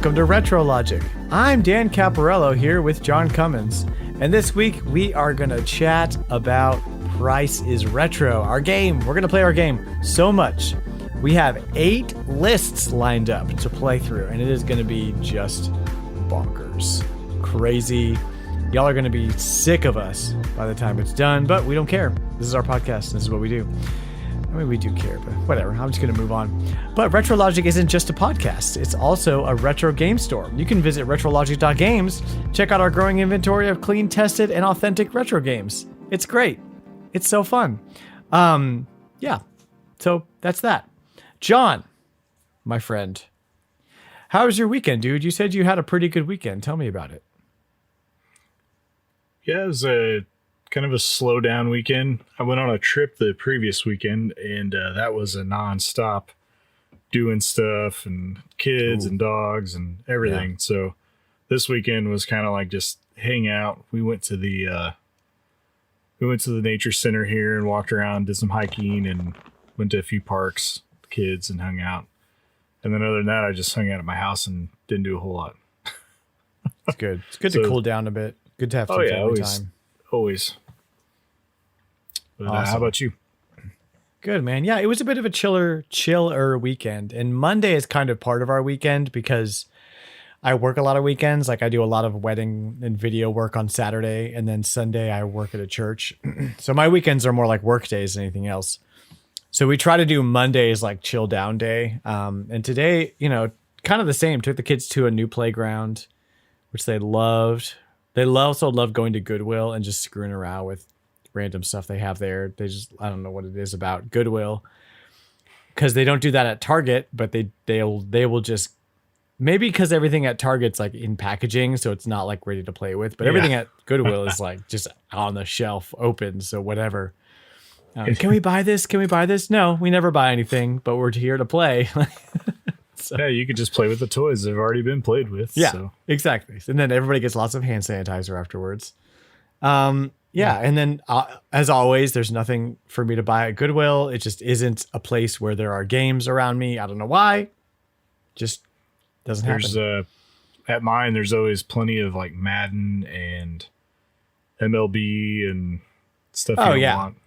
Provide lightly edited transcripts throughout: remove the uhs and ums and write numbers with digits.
welcome to Retrologic. I'm Dan Caparello here with John Cummins, and this week we are going to chat about Price is Retro, our game. We're going to play our game so much. We have 8 lists lined up to play through, and it is going to be just bonkers. Crazy. Y'all are going to be sick of us by the time it's done, but we don't care. This is our podcast. This is what we do. I mean, we do care, but whatever. I'm just going to move on. But Retrologic isn't just a podcast. It's also a retro game store. You can visit Retrologic.games, check out our growing inventory of clean, tested, and authentic retro games. It's great. It's so fun. Yeah. So that's that. John, my friend, how was your weekend, dude? You said you had a pretty good weekend. Tell me about it. Yeah, it was a kind of a slow down weekend. I went on a trip the previous weekend, and that was a nonstop doing stuff and kids and dogs and everything. Yeah. So this weekend was kind of like just hang out. We went to the nature center here and walked around, did some hiking, and went to a few parks, kids, and hung out. And then other than that, I just hung out at my house and didn't do a whole lot. It's good. It's good to cool down a bit. Good to have some family time. Always. But, awesome. How about you? Good, man. Yeah, it was a bit of a chiller weekend. And Monday is kind of part of our weekend because I work a lot of weekends. Like I do a lot of wedding and video work on Saturday. And then Sunday I work at a church. So my weekends are more like work days than anything else. So we try to do Mondays like chill down day. And today, kind of the same. Took the kids to a new playground, which they loved. They also love going to Goodwill and just screwing around with random stuff they have there. I don't know what it is about Goodwill, because they don't do that at Target, but they will just, maybe because everything at Target's like in packaging, so it's not like ready to play with, but everything at Goodwill is like just on the shelf open. So whatever. Can we buy this? Can we buy this? No, we never buy anything, but we're here to play. So. Yeah, you could just play with the toys that have already been played with. Yeah, so. Exactly. And then everybody gets lots of hand sanitizer afterwards. And then as always, there's nothing for me to buy at Goodwill. It just isn't a place where there are games around me. I don't know why. Just doesn't happen. At mine, there's always plenty of like Madden and MLB and stuff you don't want.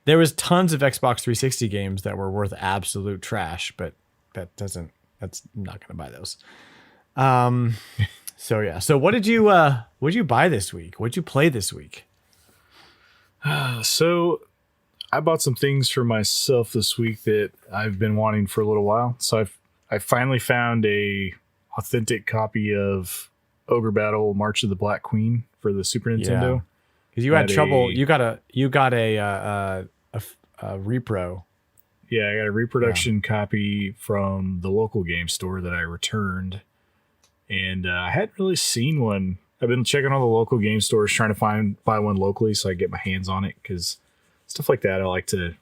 There was tons of Xbox 360 games that were worth absolute trash, but that's not going to buy those. So what did you buy this week? What'd you play this week? So I bought some things for myself this week that I've been wanting for a little while. So I finally found a authentic copy of Ogre Battle March of the Black Queen for the Super Nintendo. Because you had trouble. You got a repro. Yeah, I got a reproduction copy from the local game store that I returned. And I hadn't really seen one. I've been checking all the local game stores trying to buy one locally so I get my hands on it, because stuff like that I like to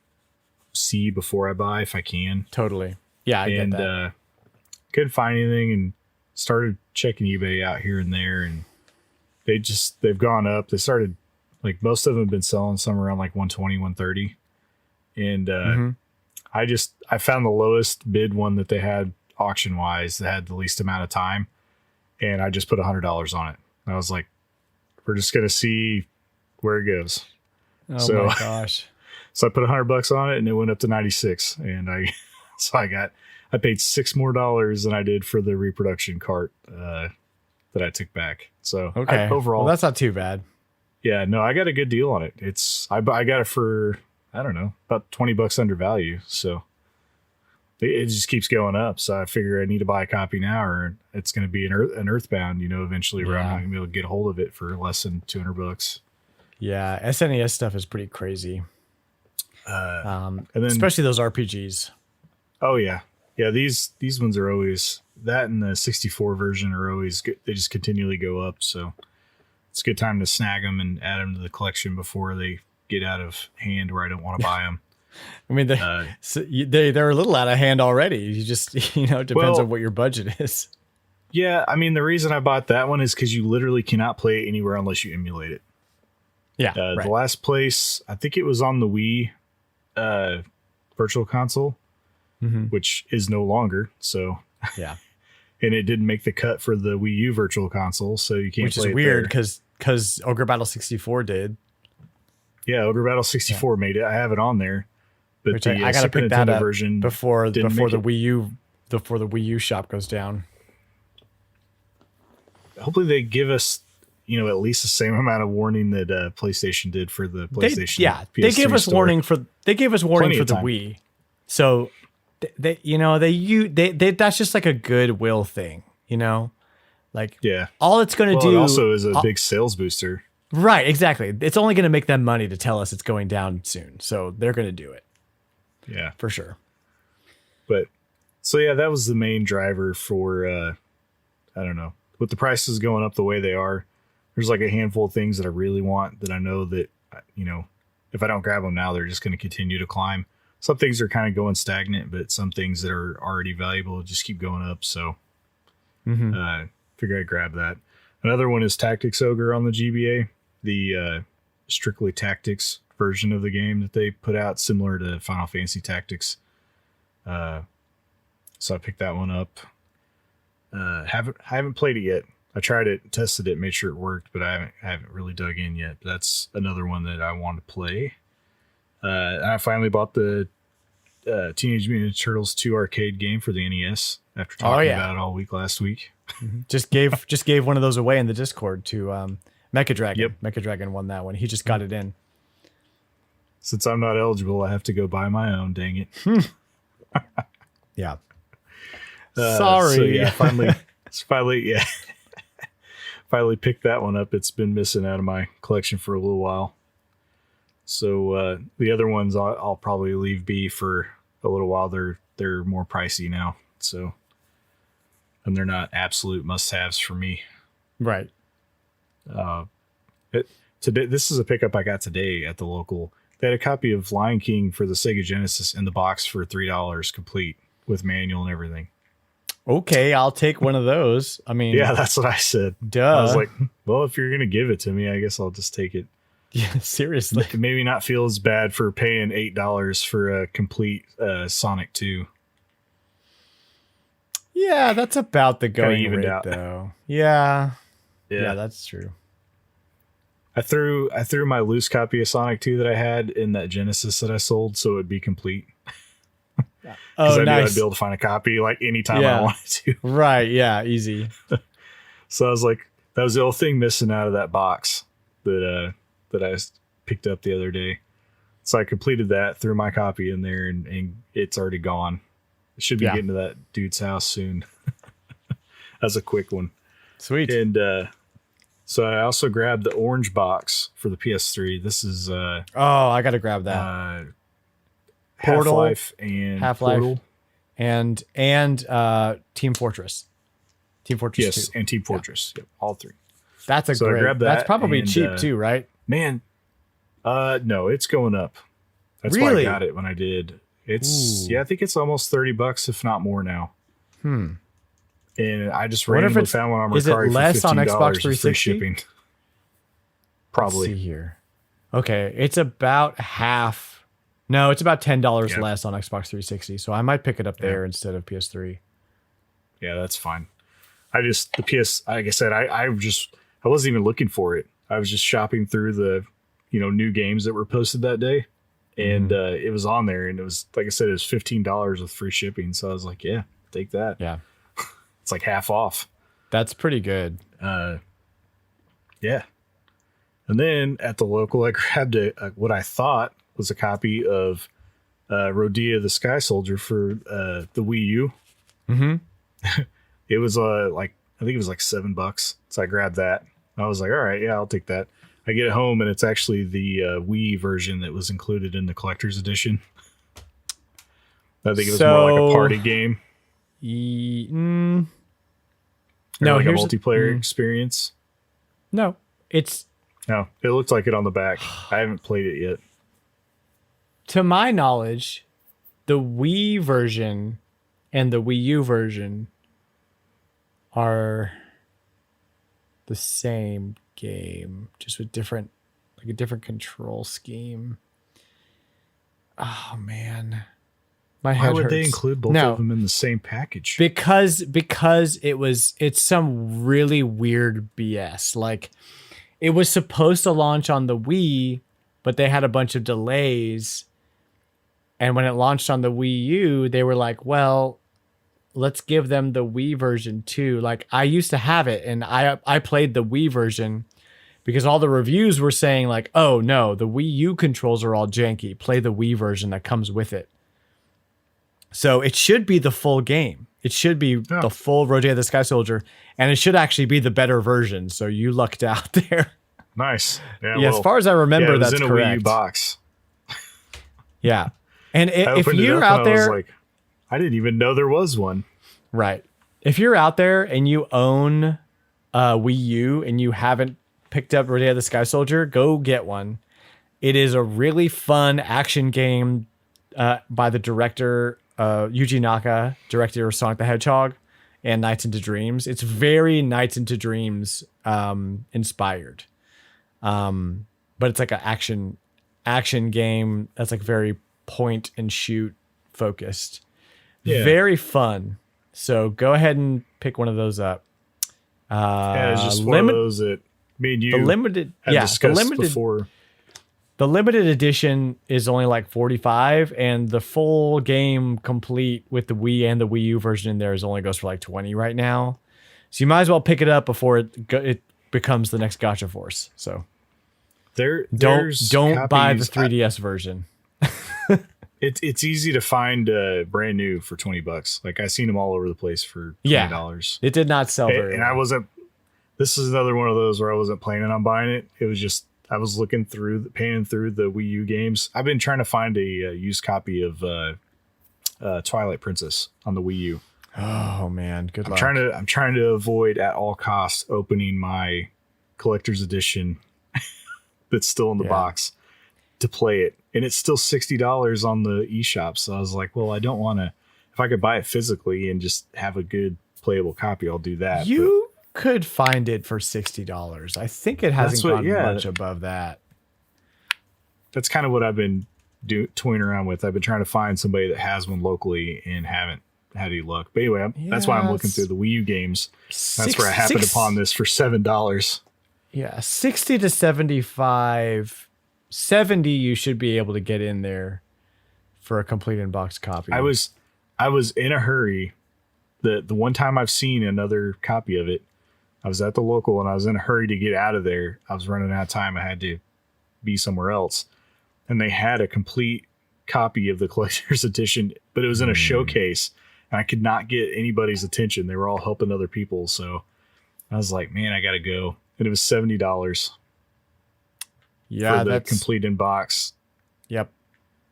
see before I buy if I can. Totally. Yeah, I get that. Couldn't find anything and started checking eBay out here and there, and they've gone up. They started, like, most of them have been selling some around like 120, 130. And I found the lowest bid one that they had auction wise that had the least amount of time, and I just put $100 on it. And I was like, we're just going to see where it goes. Oh my gosh. So I put $100 on it and it went up to 96. And I paid $6 more than I did for the reproduction cart, that I took back. So overall, well, that's not too bad. Yeah, no, I got a good deal on it. I got it for, I don't know, about $20 under value. So it just keeps going up. So I figure I need to buy a copy now, or it's going to be an Earthbound, eventually, where I'm not going to be able to get a hold of it for less than $200. Yeah, SNES stuff is pretty crazy. And then, especially those RPGs. Oh yeah. Yeah. These ones are always, that and the 64 version are always good. They just continually go up. So it's a good time to snag them and add them to the collection before they get out of hand where I don't want to buy them. I mean, they're a little out of hand already. You just, it depends on what your budget is. Yeah. I mean, the reason I bought that one is because you literally cannot play it anywhere unless you emulate it. Yeah. Right. The last place, I think it was on the Wii Virtual Console, which is no longer. So yeah, and it didn't make the cut for the Wii U Virtual Console, so you can't. Which play is weird because Ogre Battle 64 did. Yeah, Ogre Battle 64 made it. I have it on there, but Which the I gotta Super pick that Nintendo up version before the didn't make it. Wii U shop goes down. Hopefully they give us, at least the same amount of warning that PlayStation did for the PlayStation. They gave us warning for the time. Wii. So they that's just like a goodwill thing, Like all it's going to do it also is a big sales booster. Right, exactly. It's only going to make them money to tell us it's going down soon. So they're going to do it. Yeah, for sure. But so that was the main driver for I don't know. With the prices going up the way they are, there's like a handful of things that I really want that I know that, if I don't grab them now, they're just going to continue to climb. Some things are kind of going stagnant, but some things that are already valuable just keep going up. So figure I'd grab that. Another one is Tactics Ogre on the GBA, the strictly tactics version of the game that they put out, similar to Final Fantasy Tactics. So I picked that one up. Haven't played it yet. I tried it, tested it, made sure it worked, but I haven't really dug in yet. But that's another one that I want to play. And I finally bought the Teenage Mutant Ninja Turtles 2 arcade game for the NES after talking about it all week last week. Just gave one of those away in the Discord to Mechadragon. Yep. Mechadragon won that one. He just got it in. Since I'm not eligible, I have to go buy my own. Dang it. Yeah. Sorry. So finally picked that one up. It's been missing out of my collection for a little while. So the other ones I'll probably leave be for a little while. They're more pricey now. So, and they're not absolute must-haves for me. Right. Today, this is a pickup I got today at the local. They had a copy of Lion King for the Sega Genesis in the box for $3 complete with manual and everything. Okay, I'll take one of those. I mean, yeah, that's what I said. Duh. I was like, well, if you're going to give it to me, I guess I'll just take it. Yeah, seriously. Maybe not feel as bad for paying $8 for a complete Sonic 2. Yeah, that's about the going rate, out. Though. Yeah, that's true. I threw my loose copy of Sonic 2 that I had in that Genesis that I sold, so it'd be complete. Because I knew I'd be able to find a copy like anytime I wanted to. Right, yeah, easy. So I was like, that was the only thing missing out of that box that I picked up the other day. So I completed that, threw my copy in there, and it's already gone. It should be getting to that dude's house soon. That's a quick one. Sweet. And so I also grabbed the orange box for the PS3. This is I gotta grab that. Portal, Half-Life, Portal. and Team Fortress. Team Fortress 2. Yes, and Team Fortress. Yep, all three. That's I grabbed that, that's probably cheap too, right? Man, no, it's going up. That's why I got it when I did. It's I think it's almost $30, if not more now. And I just randomly found one on Mercari is it less for $15 on Xbox 360? with free shipping. Probably. Let's see here. Okay, it's about half. No, it's about $10 less on Xbox 360. So I might pick it up there instead of PS3. Yeah, that's fine. Like I said, I wasn't even looking for it. I was just shopping through the, new games that were posted that day, and it was on there, and it was, like I said, it was $15 with free shipping. So I was like, yeah, take that. Yeah, it's like half off. That's pretty good. Yeah. And then at the local, I grabbed what I thought was a copy of Rodea the Sky Soldier for the Wii U. Mm-hmm. It was I think it was like $7. So I grabbed that. I was like, all right, yeah, I'll take that. I get it home, and it's actually the Wii version that was included in the collector's edition. I think it was more like a party game. No, like a multiplayer experience. No, it looked like it on the back. I haven't played it yet. To my knowledge, the Wii version and the Wii U version are the same game, just with a different control scheme. Oh man. My Why head would hurts. they include both of them in the same package? Because it's some really weird BS. Like, it was supposed to launch on the Wii, but they had a bunch of delays. And when it launched on the Wii U, they were like, well, let's give them the Wii version too. Like, I used to have it, and I played the Wii version because all the reviews were saying like, oh no, the Wii U controls are all janky. Play the Wii version that comes with it. So it should be the full game. It should be the full Rodea the Sky Soldier, and it should actually be the better version. So you lucked out there. Nice. Yeah, as far as I remember, it was that's in a correct. Wii U box. Yeah. And if opened it you're up out and I was there, like, I didn't even know there was one. right. If you're out there and you own Wii U and you haven't picked up Rodea the Sky Soldier, go get one. It is a really fun action game by the director Yuji Naka, director of Sonic the Hedgehog and Nights into Dreams. It's very Nights into Dreams inspired. But it's like an action game that's like very point and shoot focused. Yeah. Very fun. So go ahead and pick one of those up. It's just one of those that me and you discussed before. The limited edition is only like $45, and the full game complete with the Wii and the Wii U version in there only goes for like $20 right now. So you might as well pick it up before it becomes the next Gacha Force. So don't buy the 3DS version. It's easy to find brand new for $20. Like, I seen them all over the place for $20. It did not sell very well. I wasn't. This is another one of those where I wasn't planning on buying it. It was just I was looking through, panning through the Wii U games. I've been trying to find a used copy of Twilight Princess on the Wii U. Oh man, good luck. I'm trying to avoid at all costs opening my collector's edition that's still in the box to play it, and it's still $60 on the eShop. So I was like, well, I don't want to. If I could buy it physically and just have a good playable copy, I'll do that. You could find it for $60. I think it hasn't gone much above that. That's kind of what I've been toying around with. I've been trying to find somebody that has one locally and haven't had any luck. But anyway, that's why I'm looking through the Wii U games. That's where I happened upon this for $7. Yeah, 60 to 75. 70 you should be able to get in there for a complete in-box copy. I was in a hurry. The one time I've seen another copy of it, I was at the local and I was in a hurry to get out of there. I was running out of time. I had to be somewhere else. And they had a complete copy of the collector's edition, but it was in a showcase and I could not get anybody's attention. They were all helping other people. So I was like, man, I got to go. And it was $70. Yeah, for the complete in box. Yep.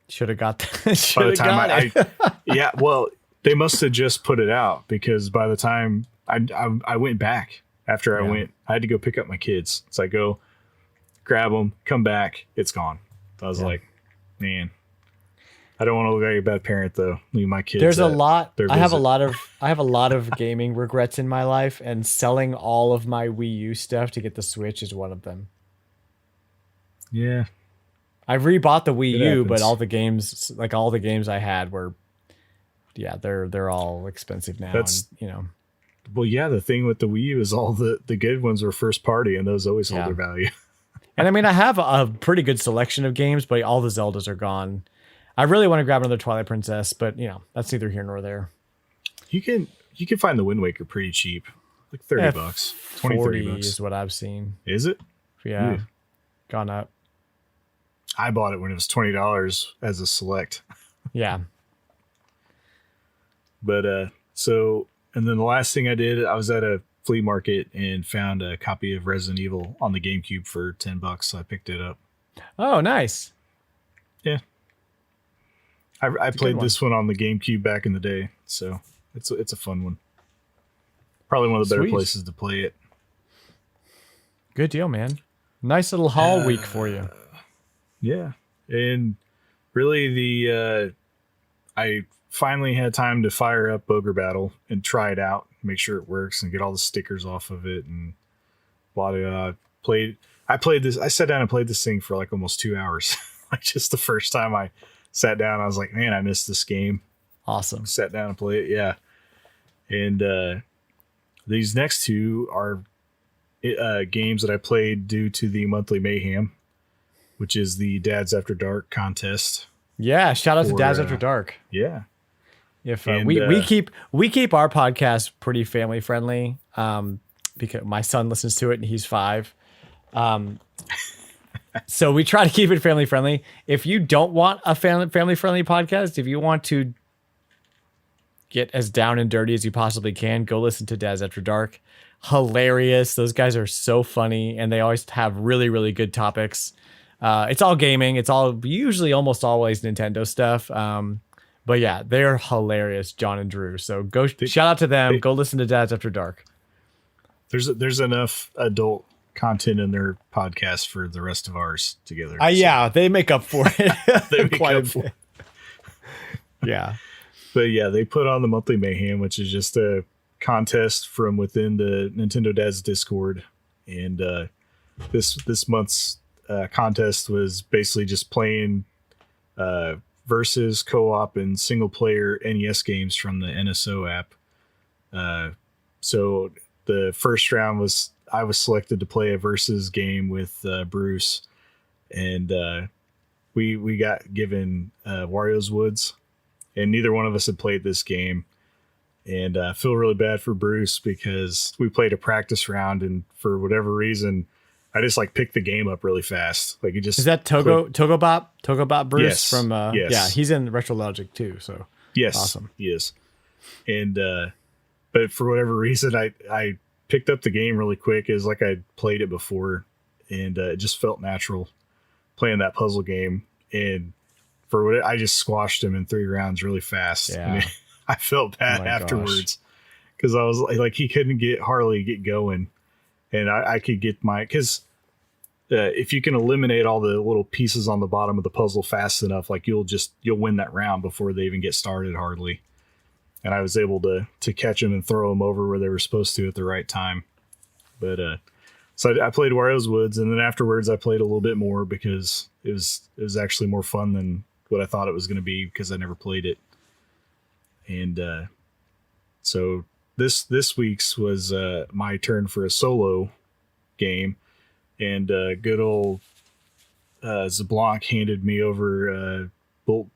Should have got that. By the time well, they must have just put it out because by the time I went back after I had to go pick up my kids. So I go grab them, come back, it's gone. I was like, man, I don't want to look like a bad parent though. Leave my kids. There's a lot. I have a lot of gaming regrets in my life, and selling all of my Wii U stuff to get the Switch is one of them. Yeah. I rebought the Wii U, but all the games I had were, they're all expensive now. Well, yeah, the thing with the Wii U is all the good ones were first party, and those always hold their value. And I mean, I have a pretty good selection of games, but all the Zeldas are gone. I really want to grab another Twilight Princess, but that's neither here nor there. You can find the Wind Waker pretty cheap, like $30, 20, $30 is what I've seen. Is it? Yeah, gone up. I bought it when it was $20 as a select. Yeah. But and then the last thing I did, I was at a flea market and found a copy of Resident Evil on the GameCube for $10, so I picked it up. Oh, nice. Yeah. I played this one on the GameCube back in the day, so it's a fun one. Probably one of the better places to play it. Good deal, man. Nice little haul week for you. Yeah. And really I finally had time to fire up Ogre Battle and try it out, make sure it works and get all the stickers off of it and blah, blah, blah. I sat down and played this thing for like almost 2 hours. Like just the first time I sat down, I was like, man, I missed this game. Awesome. Sat down and played it. Yeah. And these next two are games that I played due to the monthly mayhem, which is the Dads After Dark contest. Yeah, shout out to Dads After Dark. Yeah. If we keep our podcast pretty family friendly, because my son listens to it and he's 5. So we try to keep it family friendly. If you don't want a family friendly podcast, if you want to get as down and dirty as you possibly can, go listen to Dads After Dark. Hilarious. Those guys are so funny, and they always have really, really good topics. It's all gaming. It's all usually almost always Nintendo stuff. But yeah, they're hilarious, John and Drew. So go shout out to them. Go listen to Dads After Dark. There's enough adult content in their podcast for the rest of ours together. Yeah, they make up for it. They make up for it. Yeah. But yeah, they put on the monthly mayhem, which is just a contest from within the Nintendo Dads Discord. And this month's contest was basically just playing versus co-op and single player NES games from the NSO app. So the first round was I was selected to play a versus game with Bruce, and we got given Wario's Woods, and neither one of us had played this game. And I feel really bad for Bruce because we played a practice round, and for whatever reason, I just like picked the game up really fast. Like it just is that Togobot Bruce yes, from yes. Yeah, he's in Retrologic too. So yes, awesome. He is. And but for whatever reason, I picked up the game really quick. It was like I'd played it before, and it just felt natural playing that puzzle game. And for what I just squashed him in 3 rounds really fast. Yeah. I mean, I felt bad afterwards because I was like he couldn't hardly get going, and I could get because if you can eliminate all the little pieces on the bottom of the puzzle fast enough, like you'll win that round before they even get started hardly. And I was able to catch them and throw them over where they were supposed to at the right time. But so I played Wario's Woods, and then afterwards I played a little bit more because it was actually more fun than what I thought it was going to be because I never played it. And so this week's was my turn for a solo game, and good old Zablanc handed me over Boat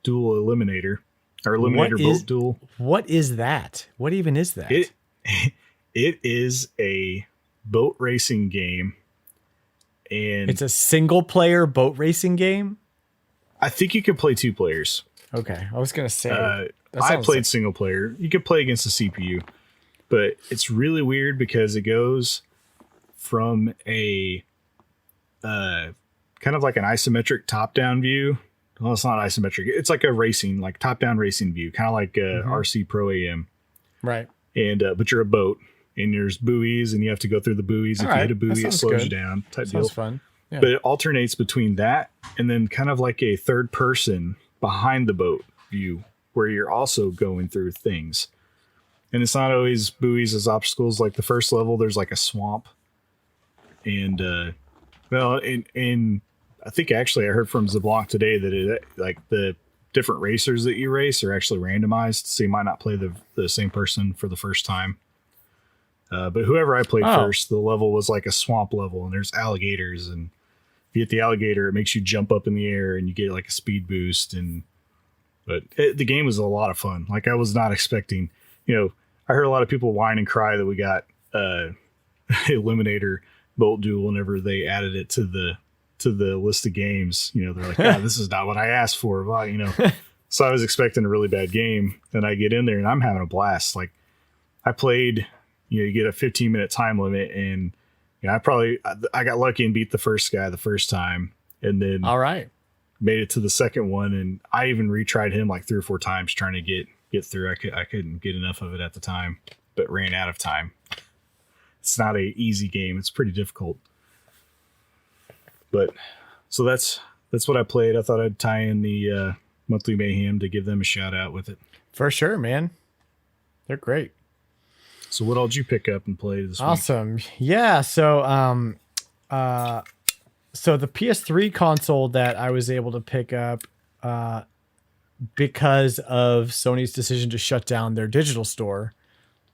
Duel Eliminator. Or Eliminator Boat Duel. What is that? What even is that? It is a boat racing game, and it's a single player boat racing game. I think you can play 2 players. Okay, I was gonna say I played single player. You can play against the CPU, but it's really weird because it goes from a kind of like an isometric top-down view. Well, it's not isometric. It's like a racing, like top-down racing view, kind of like RC Pro AM. Right. And but you're a boat, and there's buoys, and you have to go through the buoys. If you hit a buoy, it slows you down. Type deal. Sounds fun. Yeah. But it alternates between that and then kind of like a third person behind the boat view, where you're also going through things. And it's not always buoys as obstacles. Like the first level, there's like a swamp, and in I think actually I heard from Zablanc today that it like the different racers that you race are actually randomized, so you might not play the same person for the first time. But whoever I played first, the level was like a swamp level, and there's alligators, and if you hit the alligator, it makes you jump up in the air, and you get like a speed boost. But the game was a lot of fun. Like I was not expecting. I heard a lot of people whine and cry that we got Eliminator Boat Duel whenever they added it to the list of games. They're like, this is not what I asked for. Well, so I was expecting a really bad game, and I get in there and I'm having a blast. Like I played, you get a 15-minute time limit, and I got lucky and beat the first guy the first time, and then all right, made it to the second one, and I even retried him like 3 or 4 times trying to get through. I couldn't get enough of it at the time, but ran out of time. It's not a easy game. It's pretty difficult. But so that's what I played. I thought I'd tie in the monthly mayhem to give them a shout out with it. For sure, man. They're great. So what all did you pick up and play this week? Awesome. Yeah. So so the PS3 console that I was able to pick up, because of Sony's decision to shut down their digital store.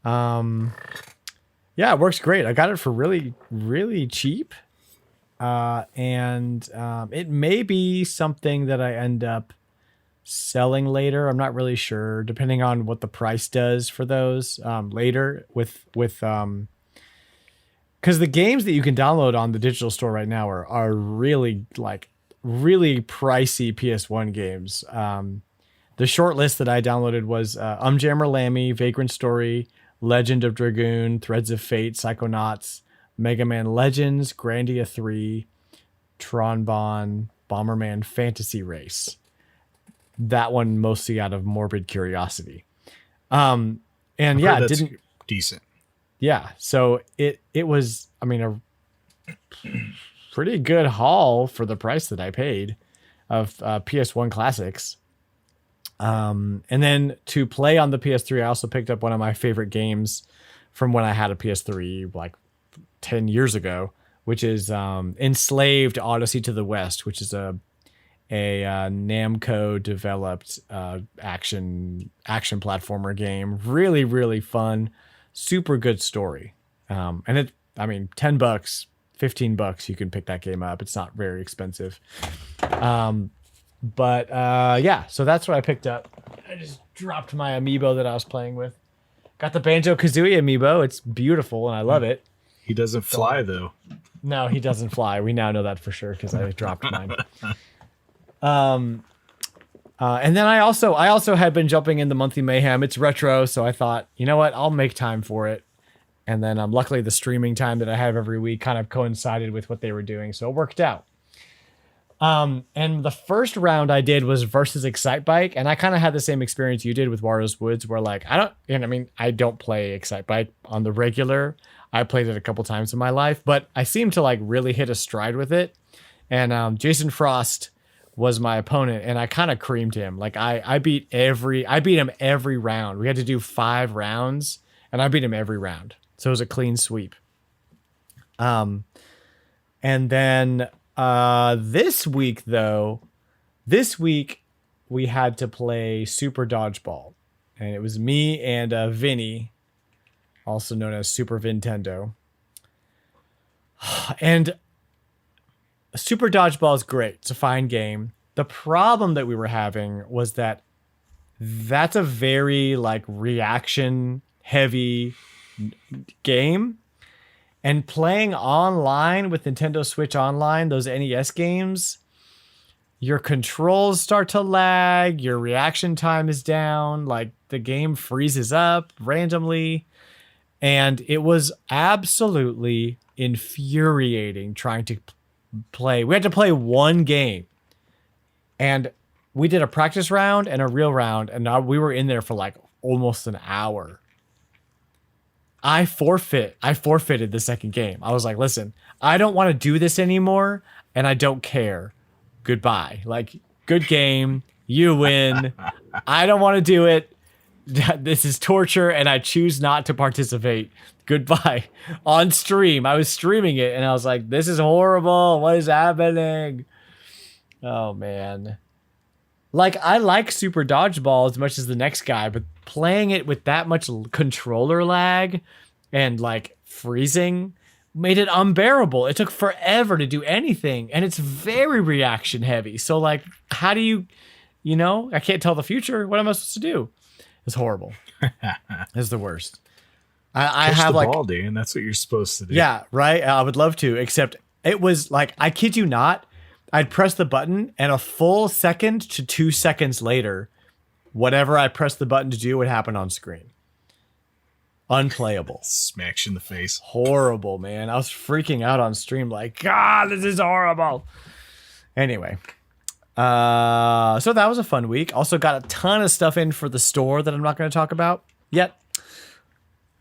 Yeah, it works great. I got it for really, really cheap. And it may be something that I end up selling later. I'm not really sure, depending on what the price does for those later with because the games that you can download on the digital store right now are really really pricey PS1 games. The short list that I downloaded was Umjammer, Lammy, Vagrant Story, Legend of Dragoon, Threads of Fate, Psychonauts, Megaman Legends, Grandia 3, Tron, Bonne, Bomberman, Fantasy Race. That one mostly out of morbid curiosity. And yeah, it didn't decent. Yeah, so it was, I mean, a pretty good haul for the price that I paid of PS1 classics. And then to play on the PS3, I also picked up one of my favorite games from when I had a PS3 like 10 years ago, which is Enslaved Odyssey to the West, which is a Namco developed action platformer game. Really, really fun. Super good story. And it, I mean, $10, $15, you can pick that game up. It's not very expensive. But yeah, so that's what I picked up. I just dropped my amiibo that I was playing with. Got the Banjo-Kazooie amiibo. It's beautiful and I love it. He doesn't fly though. No, he doesn't fly. We now know that for sure because I dropped mine. And then I also had been jumping in the monthly mayhem. It's retro, so I thought, you know what, I'll make time for it. And then luckily the streaming time that I have every week kind of coincided with what they were doing, so it worked out. And the first round I did was versus Excitebike, and I kind of had the same experience you did with Wario's Woods, where like I don't play Excitebike on the regular. I played it a couple times in my life, but I seemed to like really hit a stride with it. And Jason Frost was my opponent, and I kind of creamed him. Like I beat him every round. We had to do 5 rounds, and I beat him every round. So it was a clean sweep. And then this week we had to play Super Dodgeball, and it was me and Vinny, also known as Super Nintendo. And Super Dodgeball is great. It's a fine game. The problem that we were having was that that's a very like reaction heavy game. And playing online with Nintendo Switch Online, those NES games, your controls start to lag, your reaction time is down, like the game freezes up randomly. And it was absolutely infuriating trying to play. We had to play one game. And we did a practice round and a real round, and we were in there for like almost an hour. I forfeited the second game. I was like, listen, I don't want to do this anymore, and I don't care. Goodbye. Like, good game. You win. I don't want to do it. This is torture, and I choose not to participate. Goodbye. On stream. I was streaming it, and I was like, this is horrible. What is happening? Oh, man. Like, I like Super Dodgeball as much as the next guy, but playing it with that much controller lag and, like, freezing made it unbearable. It took forever to do anything, and it's very reaction heavy. So, like, how do you know? I can't tell the future. What am I supposed to do? It's horrible. It's the worst. I have, the like... ball, dude. That's what you're supposed to do. Yeah, right? I would love to, except it was, like, I kid you not, I'd press the button, and a full second to 2 seconds later, whatever I pressed the button to do would happen on screen. Unplayable. Smacks you in the face. Horrible, man. I was freaking out on stream like, God, this is horrible. Anyway. So that was a fun week. Also got a ton of stuff in for the store that I'm not going to talk about yet.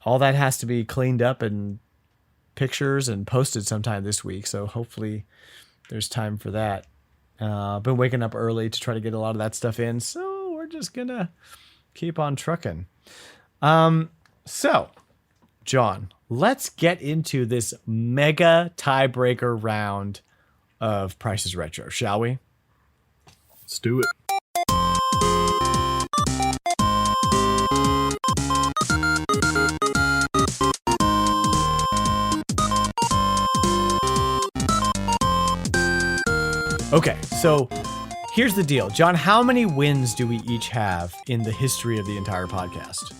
All that has to be cleaned up and pictures and posted sometime this week. So hopefully there's time for that. Been waking up early to try to get a lot of that stuff in. So we're just going to keep on trucking. So, John, let's get into this mega tiebreaker round of Price is Retro, shall we? Let's do it. Okay, so here's the deal. John, how many wins do we each have in the history of the entire podcast?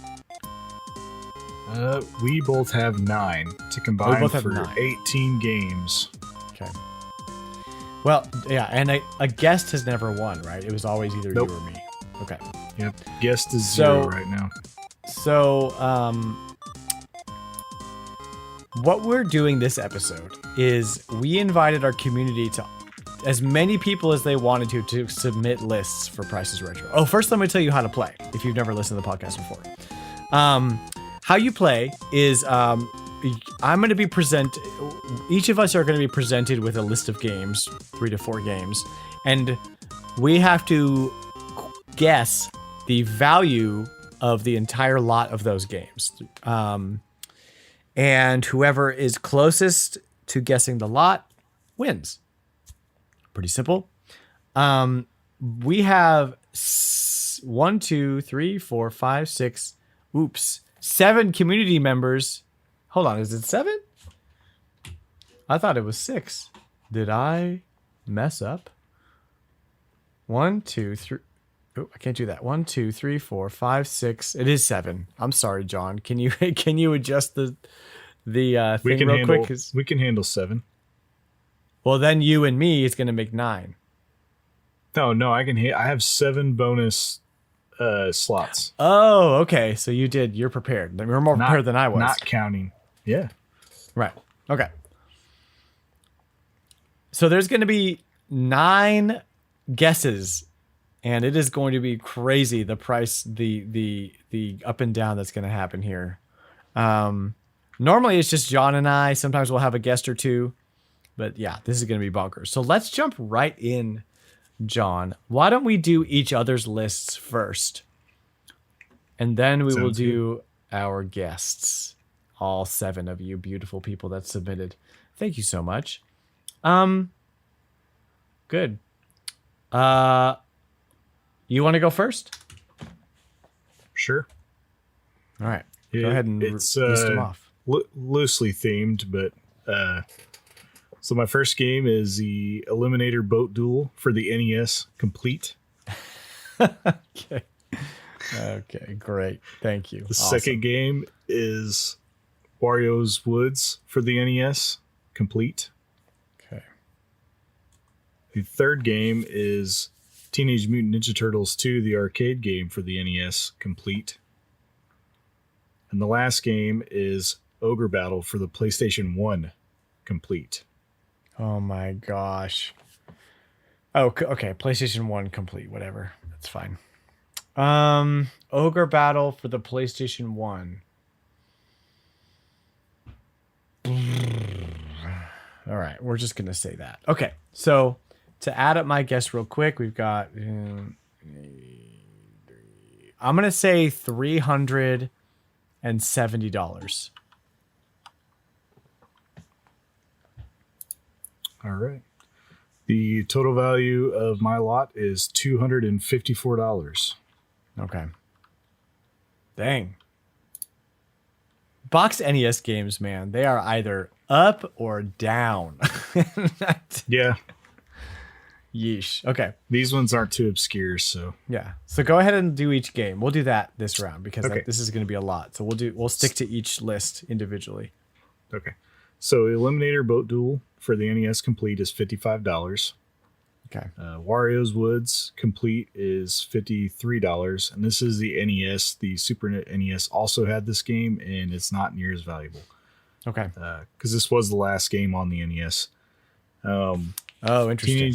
We both have 9 to combine for 9. 18 games. Okay. Well, yeah, and a guest has never won, right? It was always either you or me. Okay. Yep. Guest is 0 right now. So, what we're doing this episode is we invited our community to as many people as they wanted to submit lists for Prices Retro. Oh, first let me tell you how to play if you've never listened to the podcast before. How you play is I'm going to be each of us are going to be presented with a list of games, 3 to 4 games, and we have to guess the value of the entire lot of those games. And whoever is closest to guessing the lot wins. Pretty simple. We have 1, 2, 3, 4, 5, 6. Oops. 7 community members. Hold on, is it 7? I thought it was 6. Did I mess up? 1, 2, 3. Oh, I can't do that. 1, 2, 3, 4, 5, 6. It is 7. I'm sorry, John. Can you adjust the thing real quick? We can handle 7. Well, then you and me is going to make 9. No, I have 7 bonus slots. Oh, okay. So you're prepared. You're more prepared than I was. Not counting. Yeah. Right. Okay. So there's going to be 9 guesses, and it is going to be crazy. The price, the up and down that's going to happen here. Normally it's just John and I. Sometimes we'll have a guest or two, but yeah, this is going to be bonkers. So let's jump right in, John. Why don't we do each other's lists first? And then we will do our guests. All 7 of you beautiful people that submitted. Thank you so much. Good. You want to go first? Sure. All right. Go ahead and list them off. Loosely themed, but so my first game is the Eliminator Boat Duel for the NES Complete. Okay, great. Thank you. The second game is Wario's Woods for the NES Complete. Okay. The third game is Teenage Mutant Ninja Turtles 2, the arcade game for the NES Complete. And the last game is Ogre Battle for the PlayStation 1 Complete. Oh my gosh. Oh, okay. PlayStation 1 Complete, whatever. That's fine. Ogre Battle for the PlayStation 1. All right, we're just going to say that. Okay, so to add up my guess real quick, we've got... I'm going to say $370. All right. The total value of my lot is $254. Okay. Dang. Box NES games, man, they are either up or down. Yeah. Yeesh. Okay. These ones aren't too obscure, so. Yeah. So go ahead and do each game. We'll do that this round because okay. this is going to be a lot. So we'll stick to each list individually. Okay. So Eliminator Boat Duel for the NES Complete is $55. Okay. Wario's Woods Complete is $53. And this is the NES. The Super NES also had this game, and it's not near as valuable. Okay. Because this was the last game on the NES. Oh, interesting.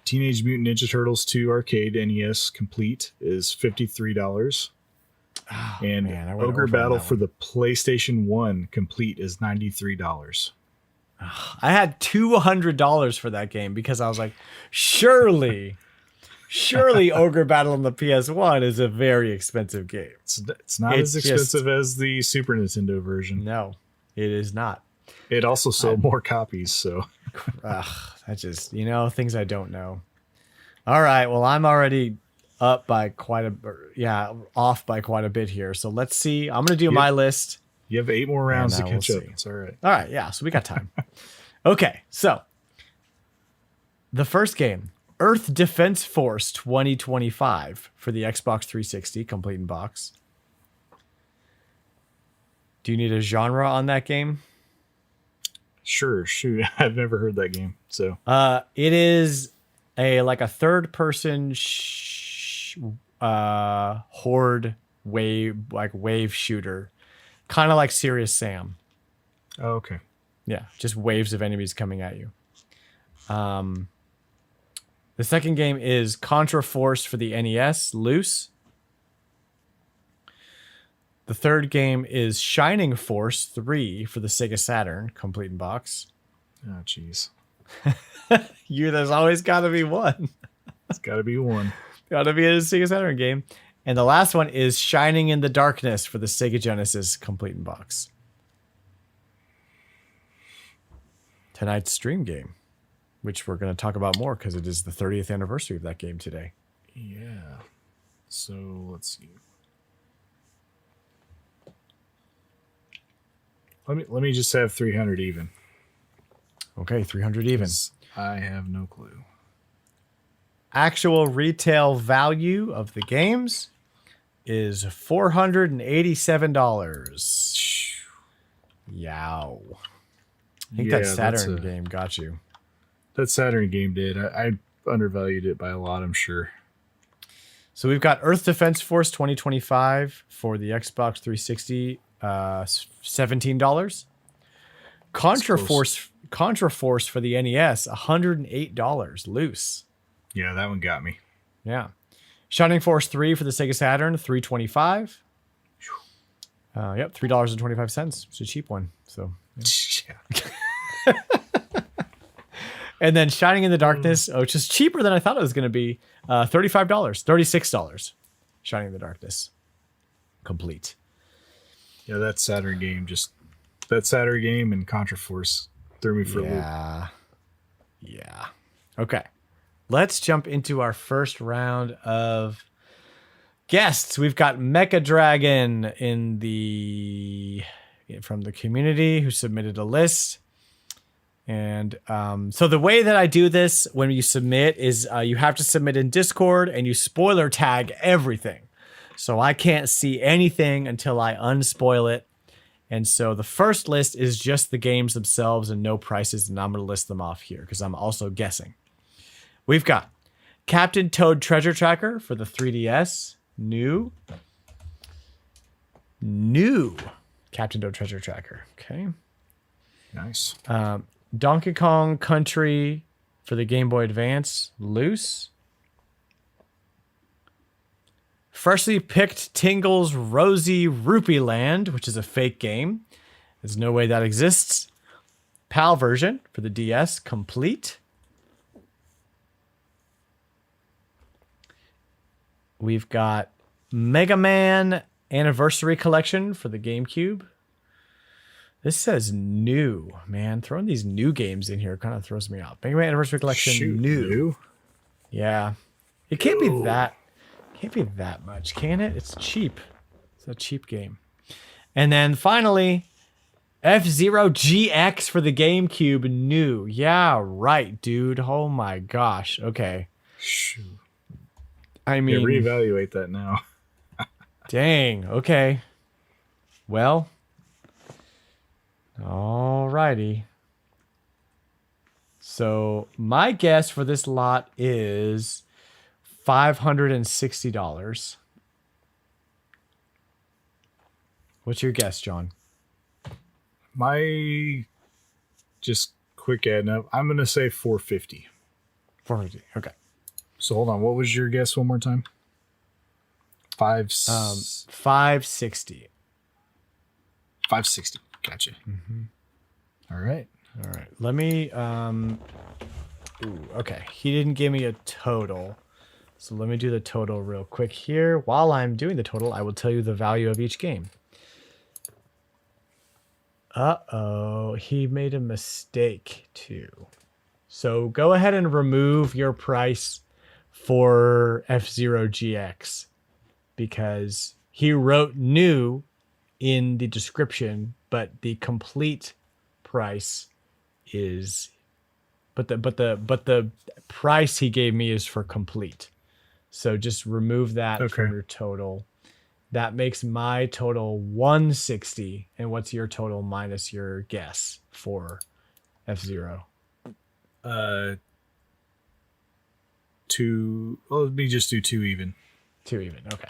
Teenage Mutant Ninja Turtles 2 Arcade NES Complete is $53. Oh, and man, Ogre Battle for the PlayStation 1 Complete is $93. I had $200 for that game because I was like, surely Ogre Battle on the PS1 is a very expensive game. It's not as expensive as the Super Nintendo version. No, it is not. It also sold more copies, so. That's just, things I don't know. All right, well, I'm already off by quite a bit here. So let's see. I'm going to do my list. You have 8 more rounds to catch up. It's all right. All right, yeah, so we got time. Okay, so The first game, Earth Defense Force 2025 for the Xbox 360, complete in box. Do you need a genre on that game? Sure, shoot. I've never heard that game. So it is a third person horde wave shooter, kind of like Serious Sam. Oh, okay. Yeah, just waves of enemies coming at you. The second game is Contra Force for the NES, loose. The third game is Shining Force 3 for the Sega Saturn, complete in box. Oh, jeez. There's always got to be one. It's got to be one. Got to be a Sega Saturn game. And the last one is Shining in the Darkness for the Sega Genesis, complete in box. Tonight's stream game, which we're going to talk about more because it is the 30th anniversary of that game today. Yeah. So let's see. Let me just have 300 even. Okay, 300 even. I have no clue. Actual retail value of the games is $487. Yow. I think that Saturn game got you. That Saturn game did. I undervalued it by a lot, I'm sure. So we've got Earth Defense Force 2025 for the Xbox 360, $17. Contra Force for the NES, $108 loose. Yeah, that one got me. Yeah. Shining Force 3 for the Sega Saturn, $325. Yep, $3.25. It's a cheap one. So yeah. And then Shining in the Darkness, which is cheaper than I thought it was going to be, $35, $36. Shining in the Darkness, complete. Yeah, that Saturn game and Contra Force threw me for a loop. Yeah. Okay. Let's jump into our first round of guests. We've got Mechadragon from the community who submitted a list. And so the way that I do this when you submit is you have to submit in Discord and you spoiler tag everything. So I can't see anything until I unspoil it. And so the first list is just the games themselves and no prices. And I'm going to list them off here because I'm also guessing. We've got Captain Toad Treasure Tracker for the 3DS. New Captain Toad Treasure Tracker. Okay. Nice. Donkey Kong Country for the Game Boy Advance. Loose. Freshly picked Tingle's Rosy Rupee Land, which is a fake game. There's no way that exists. PAL version for the DS. Complete. We've got Megaman Anniversary Collection for the GameCube. This says new, man. Throwing these new games in here kind of throws me off. Megaman Anniversary Collection, new. Yeah. It can't be that much, can it? It's cheap. It's a cheap game. And then finally, F-Zero GX for the GameCube, new. Yeah, right, dude. Oh my gosh. Okay. Shoot. I mean, reevaluate that now. Dang. Okay. Well. Alrighty. So my guess for this lot is $560. What's your guess, John? My just quick add up. I'm gonna say 450. 450. Okay. So hold on. What was your guess one more time? 560. 560. Gotcha. Mm-hmm. All right. Let me. Okay. He didn't give me a total, so let me do the total real quick here. While I'm doing the total, I will tell you the value of each game. He made a mistake too. So go ahead and remove your price for F-Zero GX because he wrote new in the description, but the complete price is but the price he gave me is for complete. So just remove that from your total. That makes my total 160. And what's your total minus your guess for F-Zero? 2. Well, let me just do 2 even. 2 even. Okay.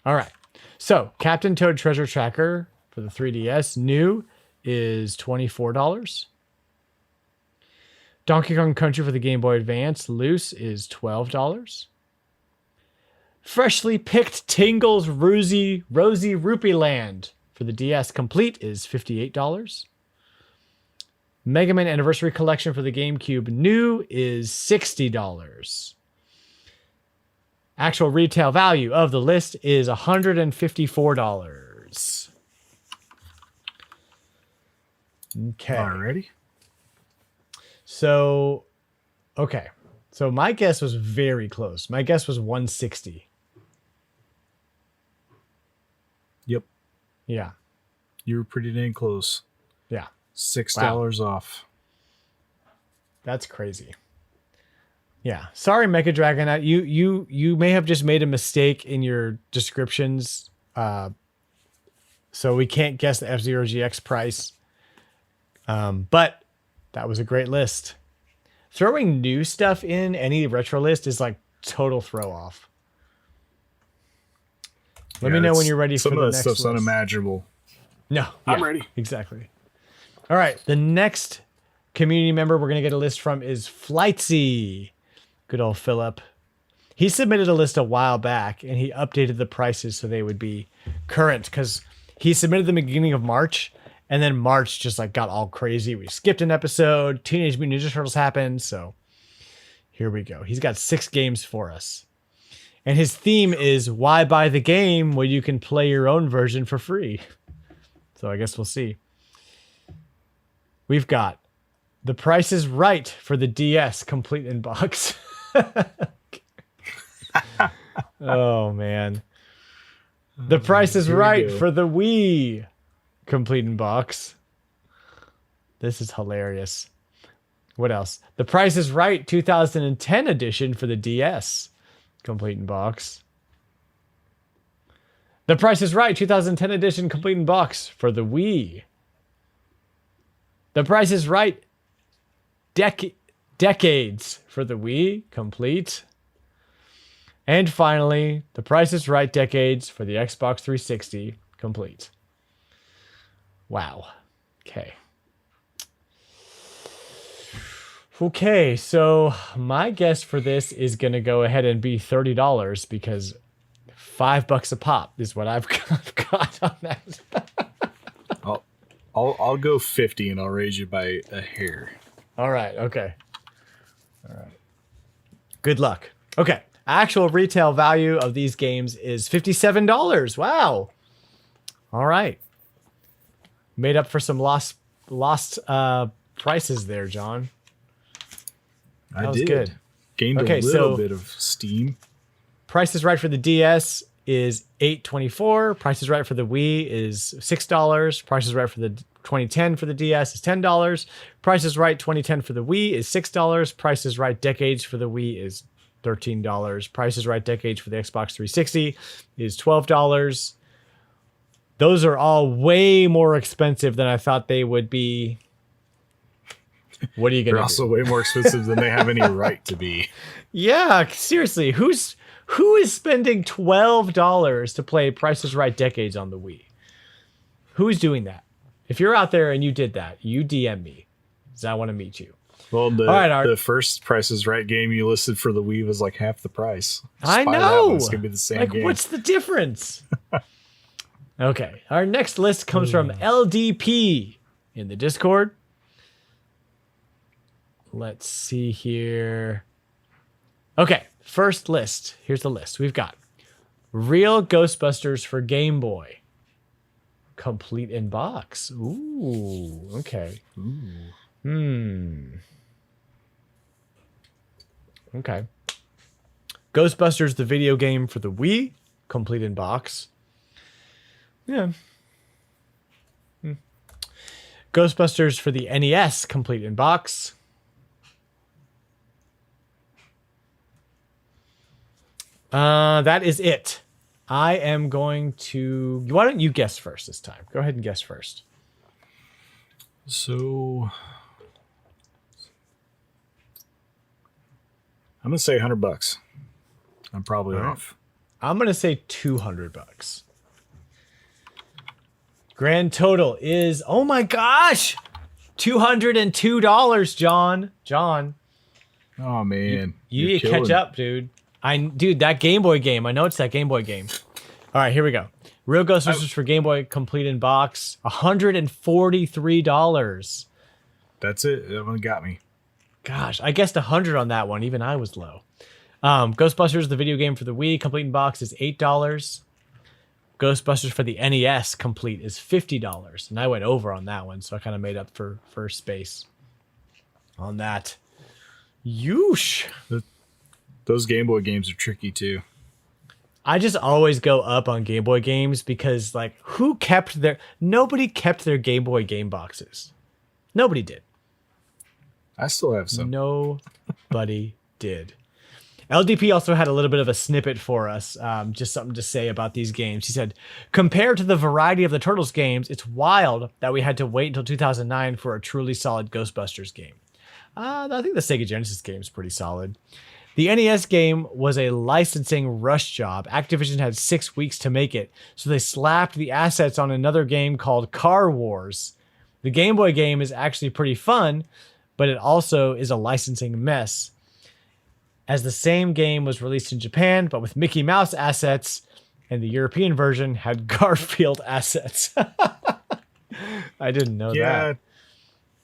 All right. So Captain Toad Treasure Tracker for the 3DS new is $24. Donkey Kong Country for the Game Boy Advance loose is $12. Freshly picked Tingle's Rosy Rupee Land for the DS complete is $58. Megaman Anniversary Collection for the GameCube new is $60. Actual retail value of the list is $154. Okay. Alrighty. So, okay. So my guess was very close. My guess was 160. Yep. Yeah. You were pretty dang close. Yeah. $6 off. That's crazy. Yeah. Sorry, Mechadragon. You may have just made a mistake in your descriptions. So we can't guess the F-Zero GX price. But that was a great list. Throwing new stuff in any retro list is like total throw off. Let me know when you're ready for the next list. Some of that stuff's unimaginable. No. I'm ready. Exactly. All right. The next community member we're going to get a list from is Flightsy. Good old Philip. He submitted a list a while back and he updated the prices so they would be current because he submitted them at the beginning of March and then March just like got all crazy. We skipped an episode. Teenage Mutant Ninja Turtles happened. So here we go. He's got 6 games for us. And his theme is why buy the game when you can play your own version for free? So I guess we'll see. We've got The Price is Right for the DS complete in box. Oh, man. The Price is Right for the Wii complete in box. This is hilarious. What else? The Price is Right 2010 edition for the DS complete in box. The Price is Right 2010 edition complete in box for the Wii. The Price is Right Decades for the Wii complete. And finally, The Price is Right Decades for the Xbox 360 complete. Wow. Okay. Okay, so my guess for this is going to go ahead and be $30 because $5 a pop is what I've got on that. I'll go 50 and I'll raise you by a hair. All right. Okay. All right. Good luck. Okay. Actual retail value of these games is $57. Wow. All right. Made up for some lost prices there, John. That was good. Gained a little bit of steam. Price is Right for the DS is $8.24. Price is Right for the Wii is $6. Price is Right for the 2010 for the DS is $10. Price is Right 2010 for the Wii is $6. Price is Right Decades for the Wii is $13. Price is Right Decades for the Xbox 360 is $12. Those are all way more expensive than I thought they would be. What are you going to do? They're also way more expensive than they have any right to be. Yeah, seriously. Who is spending $12 to play Price is Right Decades on the Wii? Who's doing that? If you're out there and you did that, you DM me, because I want to meet you. Well, the first Price is Right game you listed for the Wii was like half the price. I know. It's going to be the same game. What's the difference? Okay. Our next list comes from LDP in the Discord. Let's see here. Okay. First list. Here's the list. We've got Real Ghostbusters for Game Boy. Complete in box. Ooh. Okay. Okay. Ghostbusters, the video game for the Wii. Complete in box. Yeah. Ghostbusters for the NES, complete in box. That is it. I am going to... Why don't you guess first this time? Go ahead and guess first. So... I'm going to say $100. I'm probably off. I'm going to say $200. Grand total is, oh my gosh, $202, John. Oh man. You need to catch up, dude. Dude, that Game Boy game. I know it's that Game Boy game. All right, here we go. Real Ghostbusters for Game Boy, complete in box, $143. That's it. That one got me. Gosh, I guessed 100 on that one. Even I was low. Ghostbusters, the video game for the Wii, complete in box is $8. Ghostbusters for the NES, complete is $50. And I went over on that one, so I kind of made up for space on that. Yeesh. Those Game Boy games are tricky too. I just always go up on Game Boy games because, like, nobody kept their Game Boy game boxes. Nobody did. I still have some. Nobody did. Eldeepee also had a little bit of a snippet for us, just something to say about these games. He said, compared to the variety of the Turtles games, it's wild that we had to wait until 2009 for a truly solid Ghostbusters game. I think the Sega Genesis game is pretty solid. The NES game was a licensing rush job. Activision had 6 weeks to make it, so they slapped the assets on another game called Car Wars. The Game Boy game is actually pretty fun, but it also is a licensing mess. As the same game was released in Japan, but with Mickey Mouse assets, and the European version had Garfield assets. I didn't know that.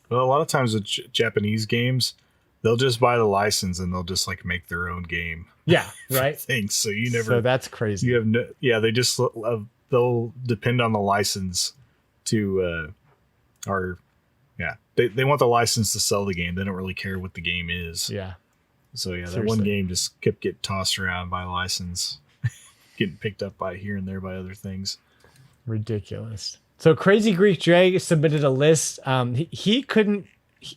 Well, a lot of times with Japanese games, they'll just buy the license and they'll just like make their own game. Yeah, right. Things. So you never. So that's crazy. You have no. Yeah, they just they'll depend on the license to, they want the license to sell the game. They don't really care what the game is. Yeah. So yeah, Seriously. that one game just kept getting tossed around by license, getting picked up by here and there by other things. Ridiculous. So Crazy Greek Dre submitted a list. He couldn't.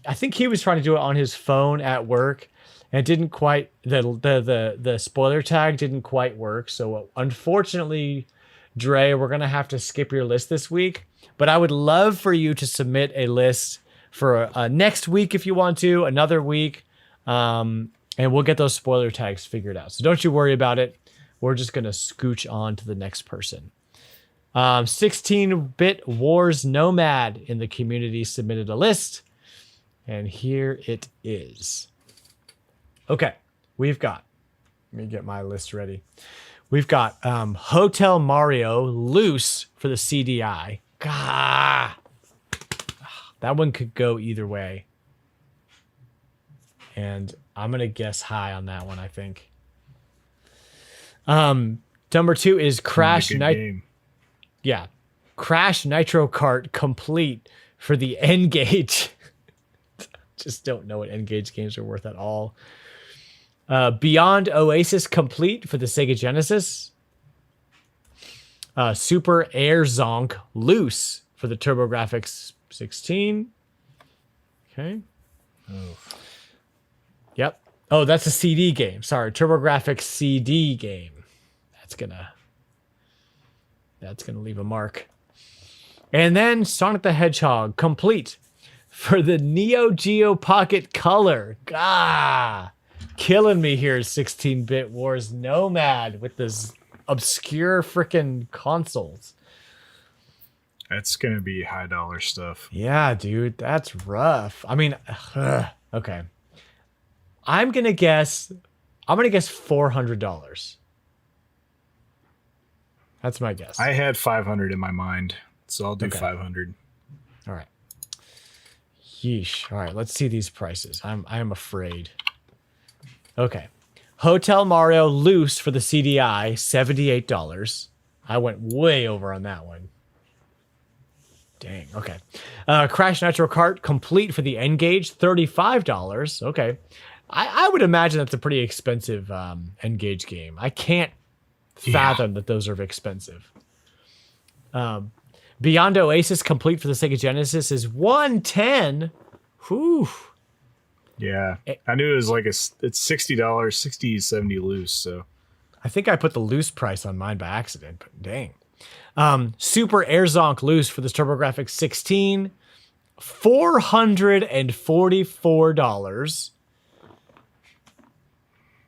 I think he was trying to do it on his phone at work, and it didn't quite. The spoiler tag didn't quite work. So unfortunately, Dre, we're gonna have to skip your list this week. But I would love for you to submit a list for next week if you want to, another week. And we'll get those spoiler tags figured out. So don't you worry about it. We're just going to scooch on to the next person. 16-bit Wars Nomad in the community submitted a list. And here it is. Okay. We've got, let me get my list ready. We've got Hotel Mario Loose for the CDI. Gah. That one could go either way. And I'm going to guess high on that one, I think. Number 2 is Crash Nitro. Yeah. Crash Nitro Kart Complete for the N-Gage. Just don't know what N-Gage games are worth at all. Beyond Oasis Complete for the Sega Genesis. Super Air Zonk Loose for the TurboGrafx 16. Okay. Oh. Yep. Oh, that's a CD game. Sorry, TurboGrafx CD game. That's gonna leave a mark. And then Sonic the Hedgehog Complete for the Neo Geo Pocket Color. Gah! Killing me here, 16-bit Wars Nomad with this obscure freaking consoles. That's gonna be high dollar stuff. Yeah, dude, that's rough. I mean, okay. I'm gonna guess $400. That's my guess. I had 500 in my mind, so I'll do 500. All right. Yeesh. All right, let's see these prices. I am afraid. Okay. Hotel Mario Loose for the CDI, $78. I went way over on that one. Dang. Okay. Crash Nitro Kart Complete for the N-Gage, $35. Okay. I would imagine that's a pretty expensive N-Gage game. I can't fathom that those are expensive. Beyond Oasis complete for the Sega Genesis is $110. Whew. Yeah. I knew it was like it's $60, 60, 70 loose. So I think I put the loose price on mine by accident, but dang. Super Air Zonk loose for this TurboGrafx 16, $444.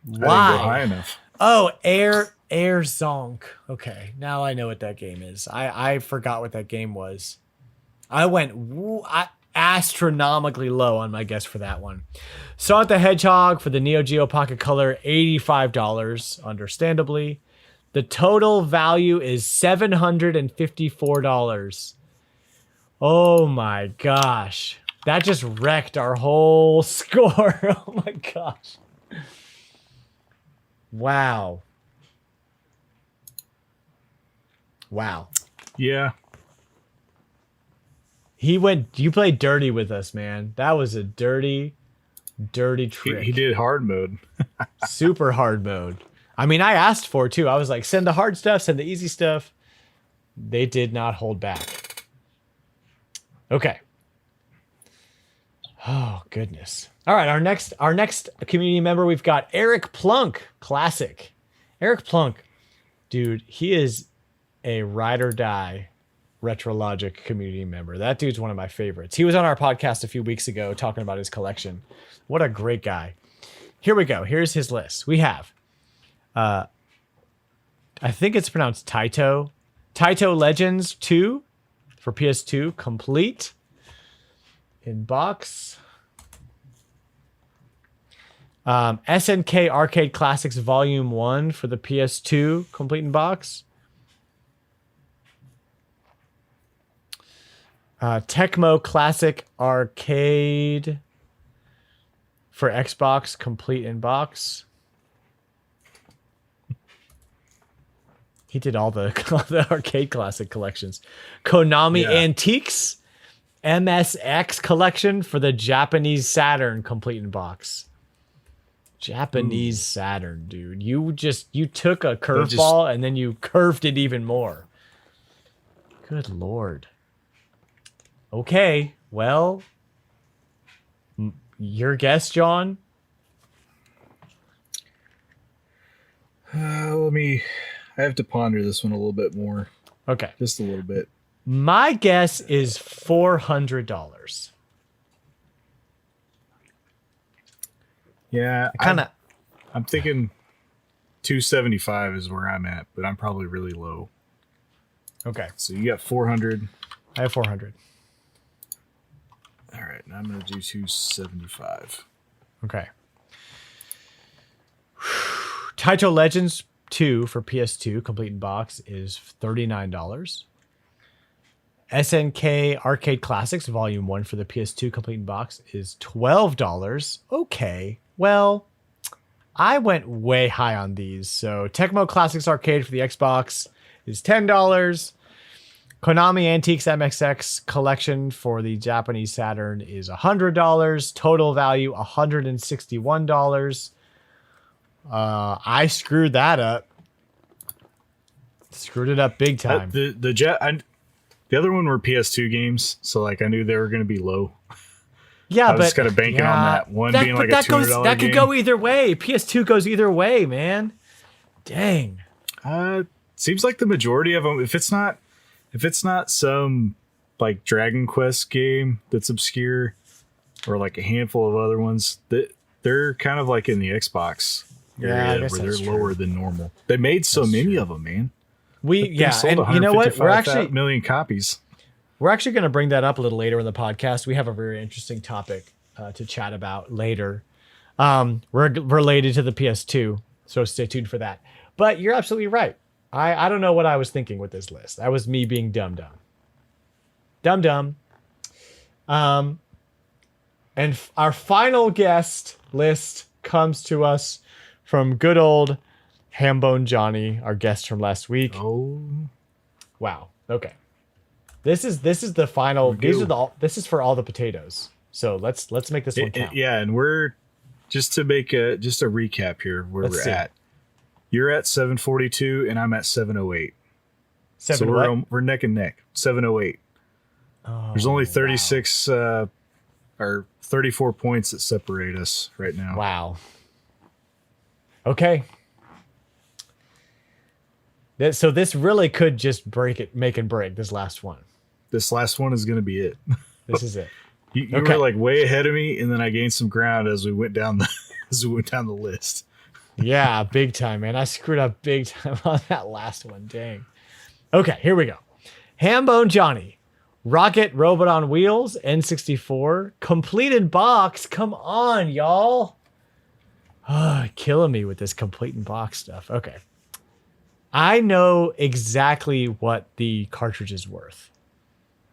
Why? I didn't go Why? high enough. Oh, Air Zonk. Okay, now I know what that game is. I forgot what that game was. I went astronomically low on my guess for that one. Sonic the Hedgehog for the Neo Geo Pocket Color, $85, understandably. The total value is $754. Oh my gosh. That just wrecked our whole score. Oh my gosh. Wow. Wow. Yeah. You played dirty with us, man. That was a dirty trick. He did hard mode. Super hard mode. I mean, I asked for it too. I was like, send the hard stuff, send the easy stuff. They did not hold back. Okay. Oh, goodness. All right, our next community member, we've got Eric Plunk, classic. Eric Plunk, dude, he is a ride or die Retrologic community member. That dude's one of my favorites. He was on our podcast a few weeks ago talking about his collection. What a great guy. Here we go. Here's his list. We have, I think it's pronounced Taito. Taito Legends 2 for PS2, complete. In box. SNK Arcade Classics Volume 1 for the PS2, complete in box. Tecmo Classic Arcade for Xbox, complete in box. He did all the arcade classic collections. Konami Antiques MSX collection for the Japanese Saturn, complete in box. Japanese Saturn, dude. You took a curveball and then you curved it even more. Good Lord. Okay, well, your guess, John? I have to ponder this one a little bit more. Okay. Just a little bit. My guess is $400. Yeah, I'm thinking 275 is where I'm at, but I'm probably really low. Okay. So you got 400. I have 400. All right, now I'm going to do 275. Okay. Taito Legends 2 for PS2, complete in box, is $39. SNK Arcade Classics Volume 1 for the PS2, complete in box, is $12. Okay, well, I went way high on these. So Tecmo Classics Arcade for the Xbox is $10. Konami Antiques MXX Collection for the Japanese Saturn is $100. Total value $161. I screwed that up. Screwed it up big time. The other one were PS2 games, so like I knew they were going to be low. Yeah, I was just kind of banking on that one being like a $200 game. That could go either way. PS2 goes either way, man. Dang. Seems like the majority of them. If it's not some like Dragon Quest game that's obscure, or like a handful of other ones, that they're kind of like in the Xbox area where they're lower than normal. They made so many of them, man. And you know what? We're actually million copies. We're actually going to bring that up a little later in the podcast. We have a very interesting topic to chat about later, related to the PS2. So stay tuned for that. But you're absolutely right. I don't know what I was thinking with this list. That was me being dumb. And our final guest list comes to us from good old Hambone Johnny, our guest from last week. Oh, wow. Okay. This is the final. This is for all the potatoes. So let's make this one count. Yeah, and we're just a recap here where we're at. You're at 742 and I'm at 708. So we're neck and neck. 708. There's only 36 or 34 points that separate us right now. Wow. Okay. So this really could just make and break this last one. This last one is going to be it. This is it. You were like way ahead of me, and then I gained some ground as we went down the list. Yeah, big time, man. I screwed up big time on that last one. Dang. Okay, here we go. Hambone Johnny, Rocket Robot on Wheels, N64, completed box. Come on, y'all. Killing me with this complete in box stuff. Okay. I know exactly what the cartridge is worth.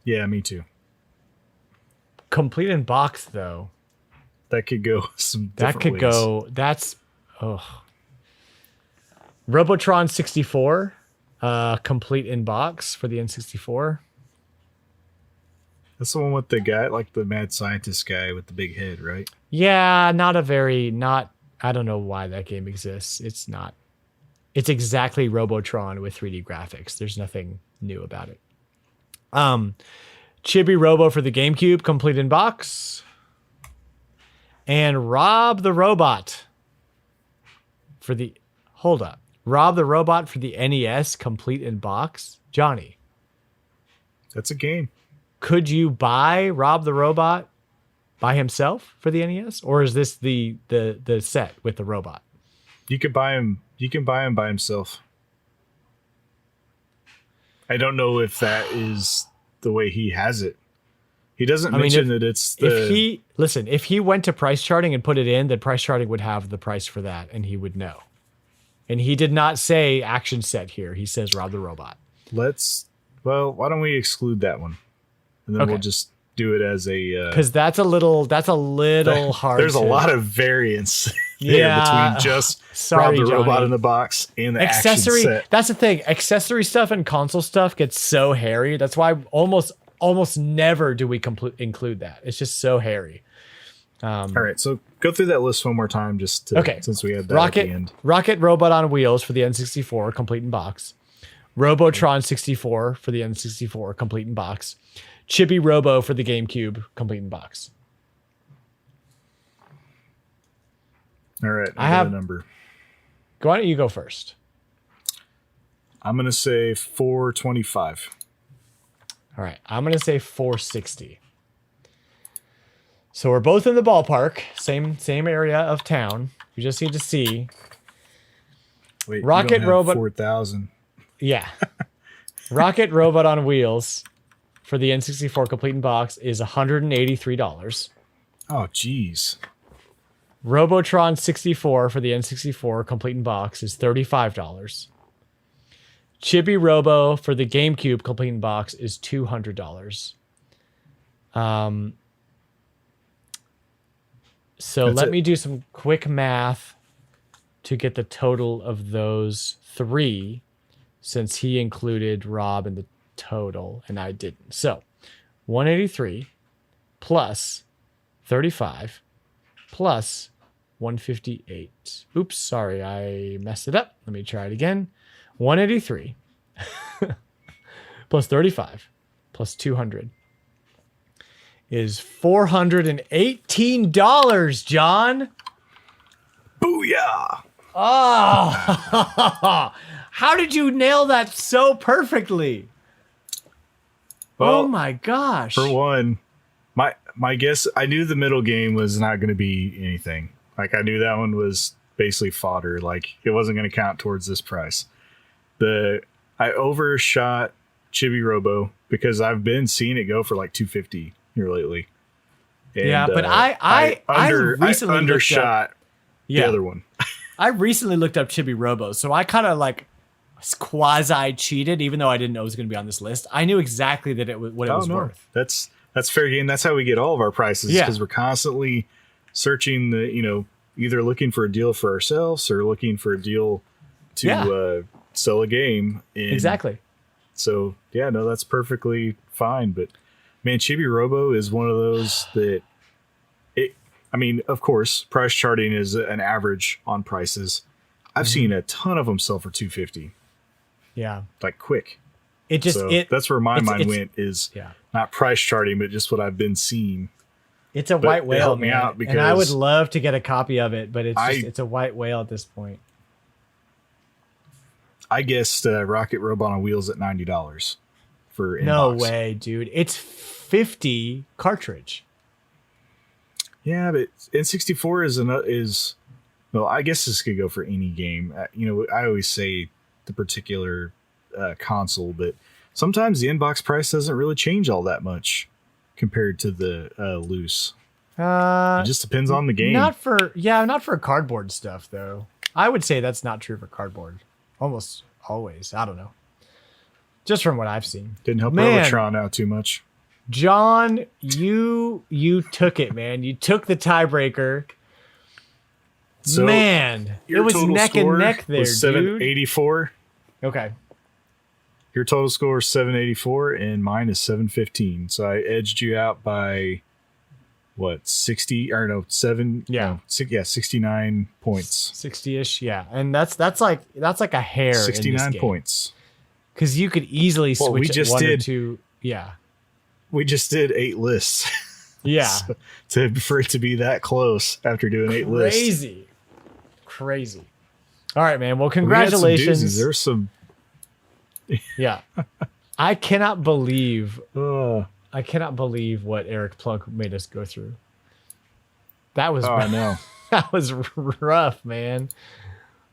Yeah, me too. Complete in box, though. That could go some different ways. That's Robotron 64, complete in box for the N64. That's the one with the guy, like the mad scientist guy with the big head, right? Yeah, I don't know why that game exists. It's exactly Robotron with 3D graphics. There's nothing new about it. Chibi Robo for the GameCube, complete in box. And Rob the Robot for the Rob the Robot for the NES, complete in box. Johnny, that's a game. Could you buy Rob the Robot by himself for the NES, or is this the set with the robot? You could buy him. You can buy him by himself. I don't know if that is the way he has it. He doesn't mention that it's the... If he went to price charting and put it in, then price charting would have the price for that, and he would know. And he did not say action set here. He says Rob the Robot. Why don't we exclude that one? And then we'll just do it as a... Because that's a little hard. There's a lot of variance between just Rob the Robot in the box and the accessory action set. That's the thing. Accessory stuff and console stuff gets so hairy. That's why almost never do we include that. It's just so hairy. All right, so go through that list one more time, since we had that at the end. Rocket Robot on Wheels for the N64, complete in box. Robotron 64 for the N64, complete in box. Chibi Robo for the GameCube, complete in box. All right, I have a number. Why don't you go first? I'm going to say 425. All right, I'm going to say 460. So we're both in the ballpark, same area of town. We just need to see. Wait, Rocket Robot 4,000. Yeah. Rocket Robot on Wheels for the N64 complete in box is $183. Oh, geez. Robotron 64 for the N64 complete in box is $35. Chibi Robo for the GameCube complete in box is $200. So let me do some quick math to get the total of those three, since he included Rob in the total and I didn't. So 183 plus 35 plus 158. Oops, sorry, I messed it up. Let me try it again. 183 plus 35 plus 200 is $418, John. Booyah! Oh, how did you nail that so perfectly? Well, oh my gosh. For one, my guess, I knew the middle game was not going to be anything. Like, I knew that one was basically fodder. Like, it wasn't going to count towards this price. I overshot Chibi Robo because I've been seeing it go for like $250 here lately. And, yeah, but I recently undershot the other one. I recently looked up Chibi Robo, so I kind of like quasi cheated, even though I didn't know it was going to be on this list. I knew exactly that it was what it was worth. That's fair game. That's how we get all of our prices, because we're constantly searching either looking for a deal for ourselves or looking for a deal to sell a game. Exactly. So that's perfectly fine. But man, Chibi Robo is one of those that of course, price charting is an average on prices. I've seen a ton of them sell for $250. Yeah. Like quick. That's where my mind it's went, is not price charting, but just what I've been seeing. It's a white whale, helped me man. out because and I would love to get a copy of it, but it's a white whale at this point. I guessed Rocket Robot on Wheels at $90 for inbox. No way, dude. It's 50 cartridge. Yeah, but N64 is well, I guess this could go for any game. I always say the particular console, but sometimes the inbox price doesn't really change all that much compared to the loose. It just depends on the game. Not for cardboard stuff though. I would say that's not true for cardboard. Almost always. I don't know. Just from what I've seen. Didn't help Tron out too much. John, you took it, man. You took the tiebreaker. So man, it was neck and neck there, was 784. Dude. Okay. Your total score is 784 and mine is 715. So I edged you out by what, 60 or no, 7 yeah. No, 69 points. 60ish, yeah. And that's like a hair 69 points. Cuz you could easily switch one or two. Yeah. We just did 8 lists. Yeah. So for it to be that close after doing 8 lists. Crazy. All right, man. Well, congratulations. There's some. Yeah. I cannot believe what Eric Plunk made us go through. That was I know. That was rough, man.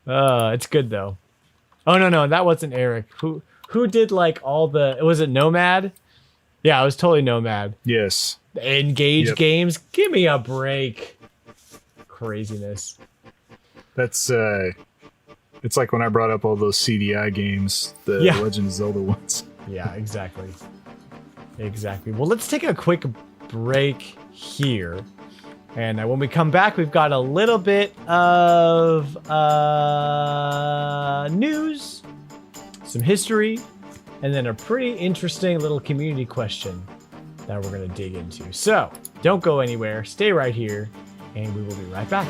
It's good though. Oh no, that wasn't Eric. Who did like all the, was it Nomad? Yeah, it was totally Nomad. Yes. Engage games. Give me a break. Craziness. That's it's like when I brought up all those CDI games, the Legend of Zelda ones. Yeah, exactly. Well, let's take a quick break here. And when we come back, we've got a little bit of news, some history, and then a pretty interesting little community question that we're going to dig into. So don't go anywhere. Stay right here, and we will be right back.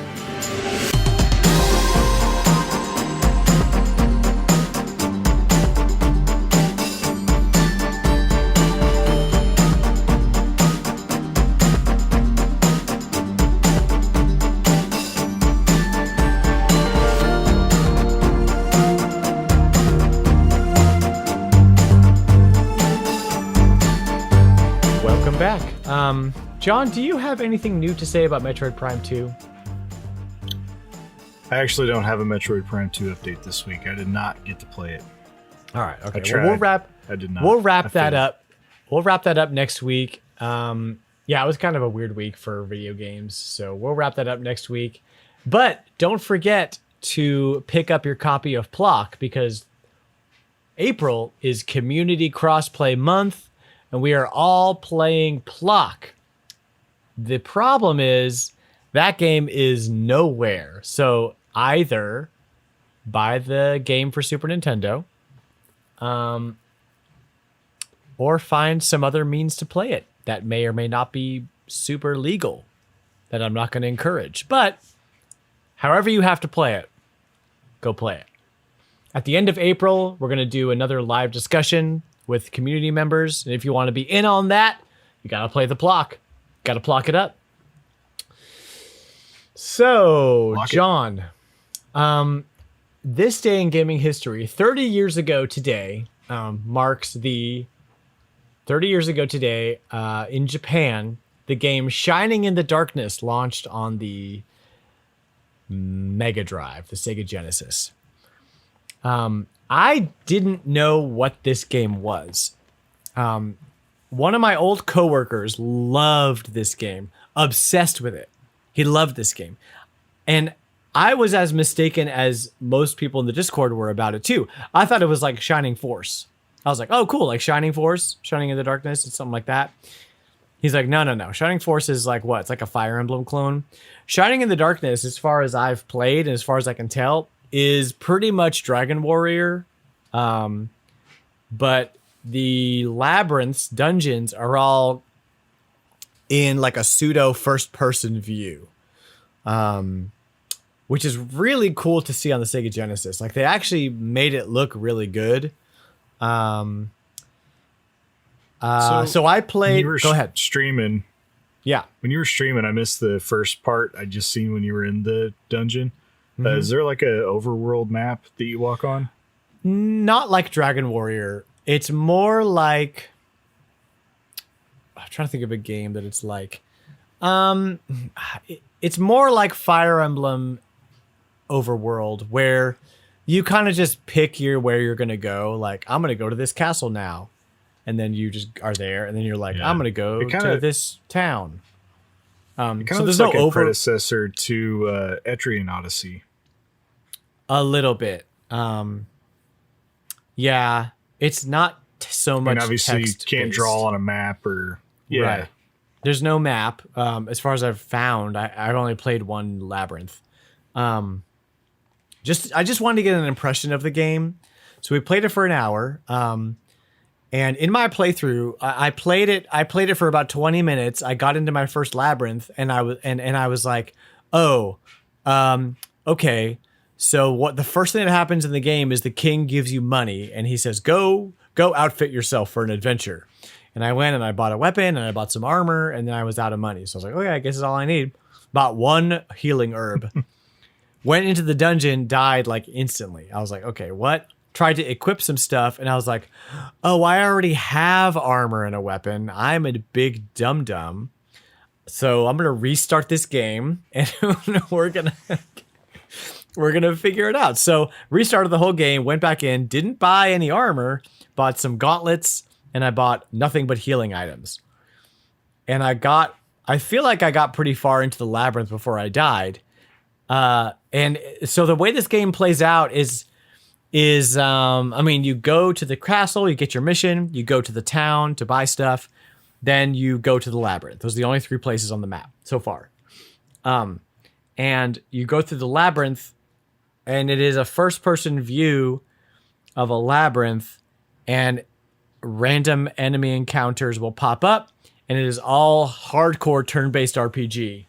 Back. John, do you have anything new to say about Metroid Prime 2? I actually don't have a Metroid Prime 2 update this week. I did not get to play it. All right. Okay. I tried. I did not. We'll wrap that up. We'll wrap that up next week. Yeah, it was kind of a weird week for video games, so we'll wrap that up next week. But don't forget to pick up your copy of Plock, because April is Community Crossplay Month. And we are all playing Plock. The problem is that game is nowhere. So either buy the game for Super Nintendo, or find some other means to play it that may or may not be super legal, that I'm not going to encourage. But however you have to play it, go play it. At the end of April, we're going to do another live discussion with community members. And if you want to be in on that, you got to play the Plock. Got to Plock it up. So, John, this day in gaming history, 30 years ago today, marks the 30 years ago today in Japan, the game Shining in the Darkness launched on the Mega Drive, the Sega Genesis. I didn't know what this game was. One of my old coworkers loved this game, obsessed with it. He loved this game. And I was as mistaken as most people in the Discord were about it too. I thought it was like Shining Force. I was like, oh, cool, like Shining Force, Shining in the Darkness, it's something like that. He's like, no. Shining Force is like what? It's like a Fire Emblem clone. Shining in the Darkness, as far as I've played and as far as I can tell, is pretty much Dragon Warrior, but the labyrinths, dungeons are all in like a pseudo first-person view, which is really cool to see on the Sega Genesis. Like they actually made it look really good. So I played. Go ahead. Streaming. Yeah. When you were streaming, I missed the first part I just seen when you were in the dungeon. Mm-hmm. Is there like a overworld map that you walk on? Not like Dragon Warrior. It's more like, I'm trying to think of a game that it's like. It's more like Fire Emblem Overworld, where you kind of just pick where you're gonna go. Like, I'm gonna go to this castle now, and then you just are there, and then you're like, I'm gonna go to this town. It kind of looks like a predecessor to Etrian Odyssey. A little bit. Yeah, it's not so much. And obviously, you can't draw on a map or right. There's no map. As far as I've found, I've only played one labyrinth. I just wanted to get an impression of the game, so we played it for an hour. And in my playthrough, I played it for about 20 minutes. I got into my first labyrinth, and I was like, okay. So what the first thing that happens in the game is the king gives you money, and he says, go outfit yourself for an adventure. And I went and I bought a weapon and I bought some armor, and then I was out of money. So I was like, okay, I guess that's all I need. Bought one healing herb. Went into the dungeon, died like instantly. I was like, okay, what? Tried to equip some stuff, and I was like, oh, I already have armor and a weapon. I'm a big dum-dum. So I'm going to restart this game, and we're going to figure it out. So restarted the whole game, went back in, didn't buy any armor, bought some gauntlets, and I bought nothing but healing items. And I feel like I got pretty far into the labyrinth before I died. And so the way this game plays out is you go to the castle, you get your mission, you go to the town to buy stuff, then you go to the labyrinth. Those are the only 3 places on the map so far. And you go through the labyrinth, and it is a first-person view of a labyrinth, and random enemy encounters will pop up, and it is all hardcore turn-based RPG.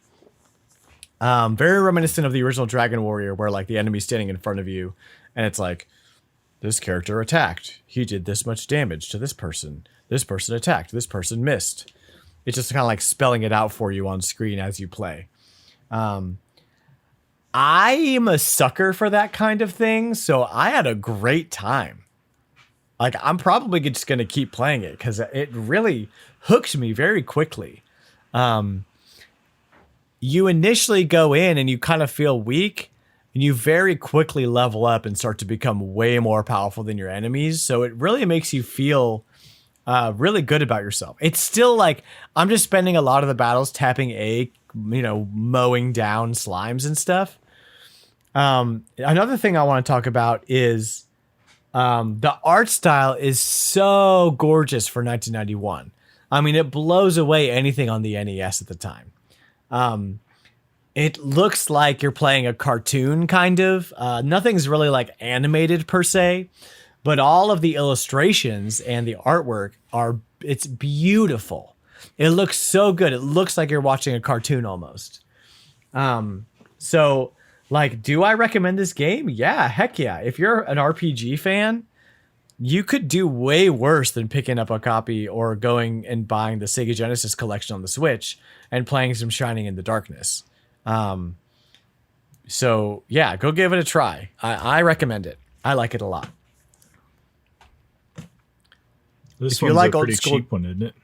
Very reminiscent of the original Dragon Warrior, where like the enemy's standing in front of you, and it's like, this character attacked. He did this much damage to this person. This person attacked. This person missed. It's just kind of like spelling it out for you on screen as you play. I'm a sucker for that kind of thing, so I had a great time. Like, I'm probably just going to keep playing it because it really hooked me very quickly. You initially go in and you kind of feel weak, and you very quickly level up and start to become way more powerful than your enemies. So it really makes you feel really good about yourself. It's still like, I'm just spending a lot of the battles tapping A, mowing down slimes and stuff. Another thing I want to talk about is the art style is so gorgeous for 1991. I mean, it blows away anything on the NES at the time. It looks like you're playing a cartoon, kind of. Nothing's really like animated per se, but all of the illustrations and the artwork it's beautiful. It looks so good. It looks like you're watching a cartoon almost. So like, do I recommend this game? Yeah, heck yeah. If you're an RPG fan, you could do way worse than picking up a copy or going and buying the Sega Genesis collection on the Switch and playing some Shining in the Darkness. So yeah, go give it a try. I recommend it. I like it a lot. This one's like a pretty cheap one, isn't it?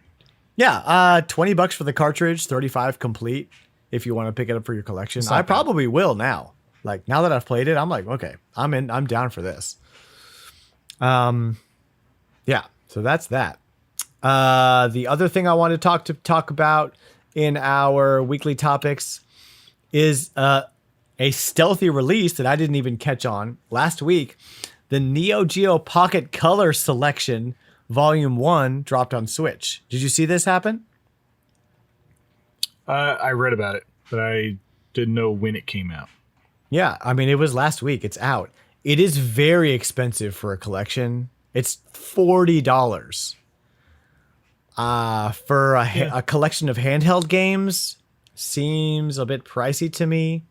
Yeah, $20 for the cartridge, 35 complete. If you want to pick it up for your collection, I probably will now. Like, now that I've played it, I'm like, okay, I'm down for this. Yeah, so that's that. The other thing I want to talk about in our weekly topics is a stealthy release that I didn't even catch on last week. The Neo Geo Pocket Color Selection Volume 1 dropped on Switch. Did you see this happen? I read about it, but I didn't know when it came out. Yeah, I mean, it was last week. It's out. It is very expensive for a collection. It's $40. For a collection of handheld games, seems a bit pricey to me.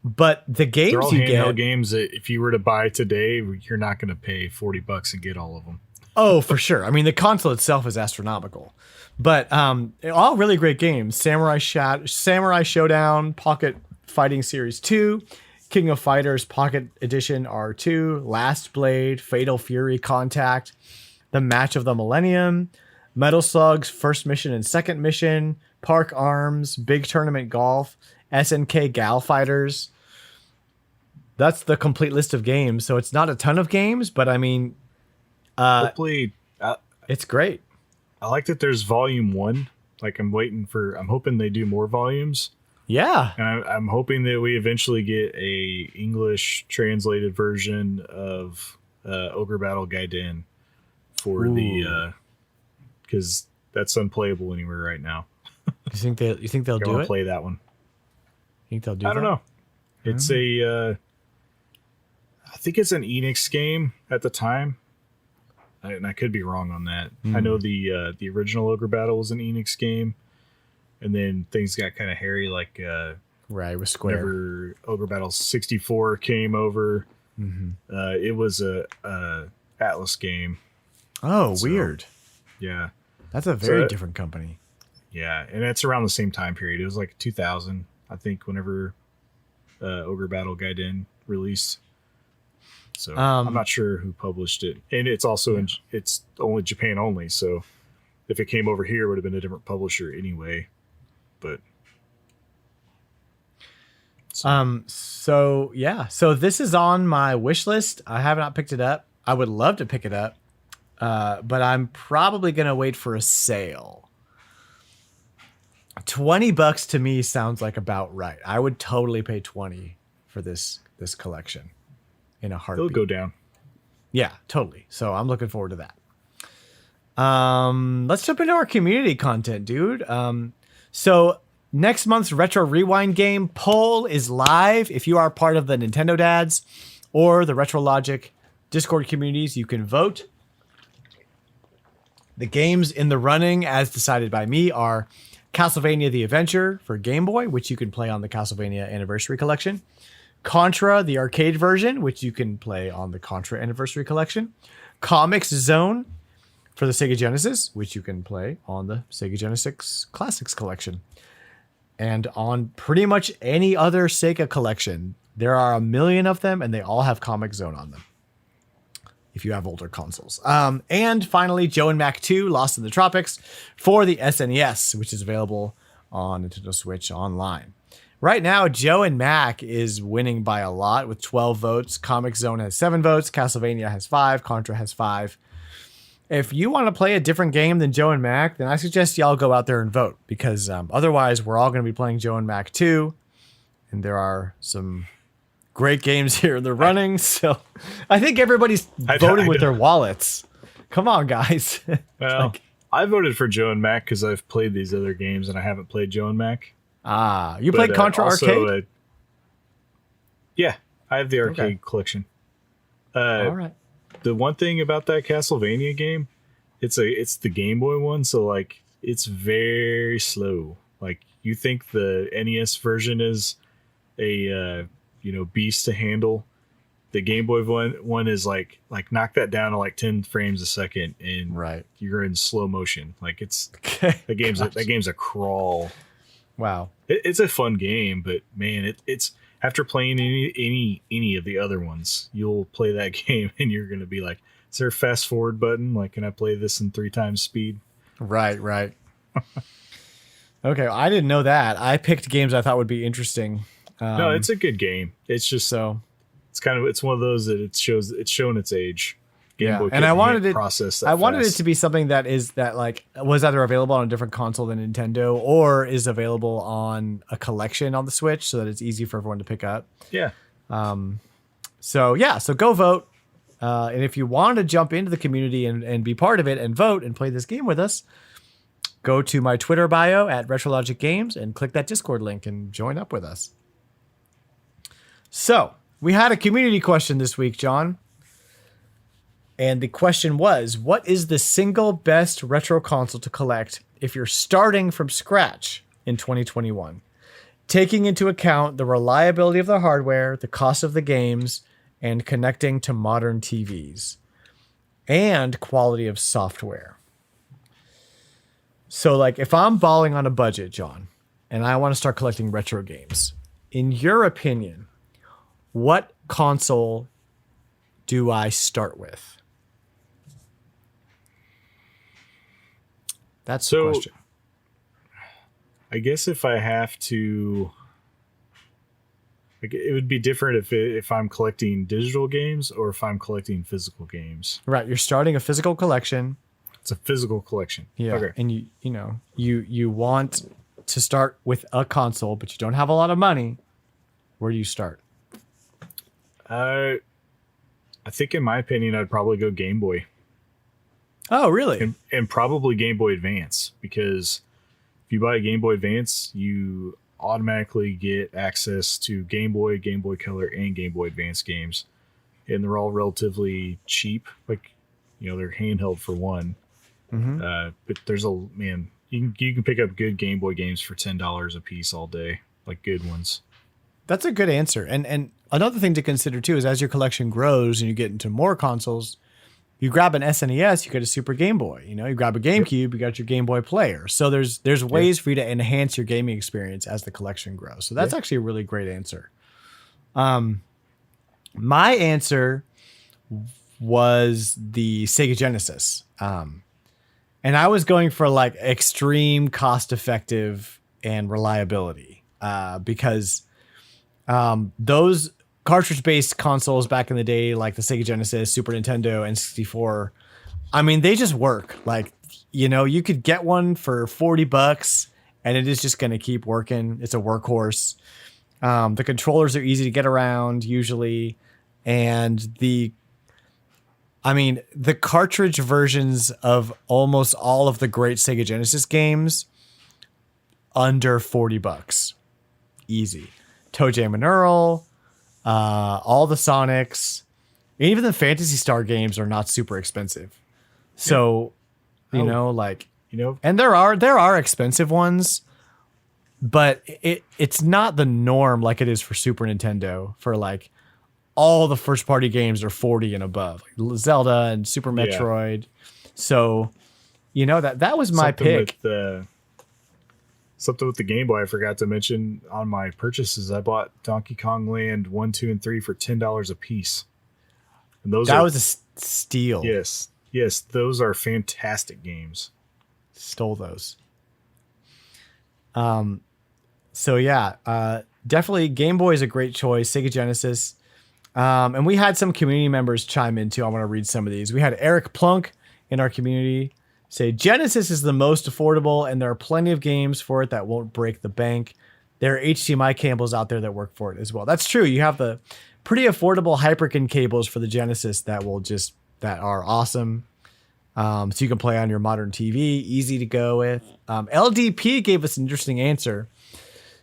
But the games They're all you handheld get, games that if you were to buy today, you're not going to pay $40 and get all of them. Oh, for sure. I mean, the console itself is astronomical, but all really great games. Samurai Showdown, Pocket Fighting Series 2, King of Fighters Pocket Edition R2, Last Blade, Fatal Fury Contact, The Match of the Millennium, Metal Slug's First Mission and Second Mission, Park Arms, Big Tournament Golf, SNK Gal Fighters. That's the complete list of games. So it's not a ton of games, but I mean, Hopefully, it's great. I like that there's volume 1. Like I'm hoping they do more volumes. Yeah. And I'm hoping that we eventually get a English translated version of Ogre Battle Gaiden for the because that's unplayable anywhere right now. You think they'll do it? Play that one. You think they'll do that? I don't know. It's I think it's an Enix game at the time. And I could be wrong on that. I know the original Ogre Battle was an Enix game, and then things got kind of hairy. Like right with Square. Whenever Ogre Battle 64 came over, it was a Atlas game. Oh, so, weird. Yeah, that's a very different company. Yeah, and it's around the same time period. It was like 2000, I think, whenever Ogre Battle Gaiden released. So I'm not sure who published it, and it's also it's only Japan only. So if it came over here, it would have been a different publisher anyway. But so this is on my wish list. I have not picked it up. I would love to pick it up, but I'm probably gonna wait for a sale. $20 to me sounds like about right. I would totally pay 20 for this collection. In a heartbeat. It'll go down. Yeah, totally. So I'm looking forward to that. Let's jump into our community content, dude. So next month's Retro Rewind game poll is live. If you are part of the Nintendo Dads or the Retrologic Discord communities, you can vote. The games in the running, as decided by me, are Castlevania The Adventure for Game Boy, which you can play on the Castlevania Anniversary Collection. Contra, the arcade version, which you can play on the Contra Anniversary Collection. Comics Zone for the Sega Genesis, which you can play on the Sega Genesis Classics Collection. And on pretty much any other Sega collection. There are a million of them, and they all have Comic Zone on them, if you have older consoles. And finally, Joe and Mac 2, Lost in the Tropics, for the SNES, which is available on Nintendo Switch Online. Right now, Joe and Mac is winning by a lot with 12 votes. Comic Zone has 7 votes. Castlevania has 5. Contra has 5. If you want to play a different game than Joe and Mac, then I suggest y'all go out there and vote, because otherwise we're all going to be playing Joe and Mac 2. And there are some great games here in the running. So I think everybody's voting with their wallets. Come on, guys. Well, I voted for Joe and Mac because I've played these other games and I haven't played Joe and Mac. You played Contra Arcade? Yeah, I have the arcade collection. All right. The one thing about that Castlevania game, it's the Game Boy one, so like it's very slow. Like you think the NES version is a beast to handle. The Game Boy one is like knock that down to like 10 frames a second and you're in slow motion. Like it's that game's a crawl. Wow. It's a fun game, but man, it's after playing any of the other ones, you'll play that game and you're going to be like, is there a fast forward button? Like, can I play this in 3 times speed? Right. Okay. I didn't know that. I picked games I thought would be interesting. No, it's a good game. It's just it's one of those that it's shown its age. Game Boy and I wanted it. Process I wanted it to be something that was either available on a different console than Nintendo, or is available on a collection on the Switch, so that it's easy for everyone to pick up. Yeah. So go vote. And if you want to jump into the community and be part of it and vote and play this game with us, go to my Twitter bio at Retrologic.games and click that Discord link and join up with us. So we had a community question this week, John. And the question was, what is the single best retro console to collect if you're starting from scratch in 2021? Taking into account the reliability of the hardware, the cost of the games, and connecting to modern TVs. and quality of software. So like if I'm balling on a budget, John, and I want to start collecting retro games, in your opinion, what console do I start with? That's the question. I guess if I have to, like, it would be different if I'm collecting digital games or if I'm collecting physical games. Right, you're starting a physical collection. It's a physical collection. Yeah, okay. And you want to start with a console, but you don't have a lot of money. Where do you start? I think, in my opinion, I'd probably go Game Boy. Oh, really? And probably Game Boy Advance, because if you buy a Game Boy Advance, you automatically get access to Game Boy Color, and Game Boy Advance games, and they're all relatively cheap. Like, they're handheld for one. Mm-hmm. But there's you can pick up good Game Boy games for $10 a piece all day, like good ones. That's a good answer. And another thing to consider too is as your collection grows and you get into more consoles, you grab an SNES, you get a Super Game Boy. You grab a GameCube, you got your Game Boy player. So there's ways for you to enhance your gaming experience as the collection grows. So that's actually a really great answer. My answer was the Sega Genesis. And I was going for like extreme cost effective and reliability because those cartridge-based consoles back in the day, like the Sega Genesis, Super Nintendo, N64, I mean, they just work. Like, you could get one for $40 and it is just going to keep working. It's a workhorse. The controllers are easy to get around usually. And the cartridge versions of almost all of the great Sega Genesis games, under $40. Easy. Toe Jam and Earl, all the Sonics, even the Phantasy Star games are not super expensive. So, and there are expensive ones, but it's not the norm like it is for Super Nintendo. For like all the first party games are 40 and above, like Zelda and Super Metroid. So, that was my pick. Something with the Game Boy I forgot to mention on my purchases. I bought Donkey Kong Land 1, 2, and 3 for $10 a piece. And was a steal. Yes, those are fantastic games. Stole those. Definitely Game Boy is a great choice. Sega Genesis. And we had some community members chime in too. I want to read some of these. We had Eric Plunk in our community say Genesis is the most affordable, and there are plenty of games for it that won't break the bank. There are HDMI cables out there that work for it as well. That's true. You have the pretty affordable Hyperkin cables for the Genesis that are awesome. So you can play on your modern TV, easy to go with. LDP gave us an interesting answer.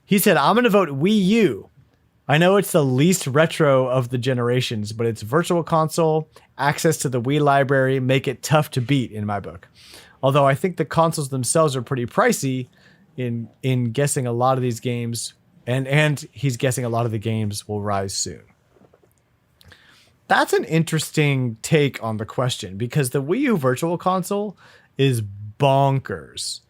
He said, I'm going to vote Wii U. I know it's the least retro of the generations, but it's virtual console, access to the Wii library, make it tough to beat in my book. Although I think the consoles themselves are pretty pricey in guessing a lot of these games, and he's guessing a lot of the games will rise soon. That's an interesting take on the question because the Wii U virtual console is bonkers.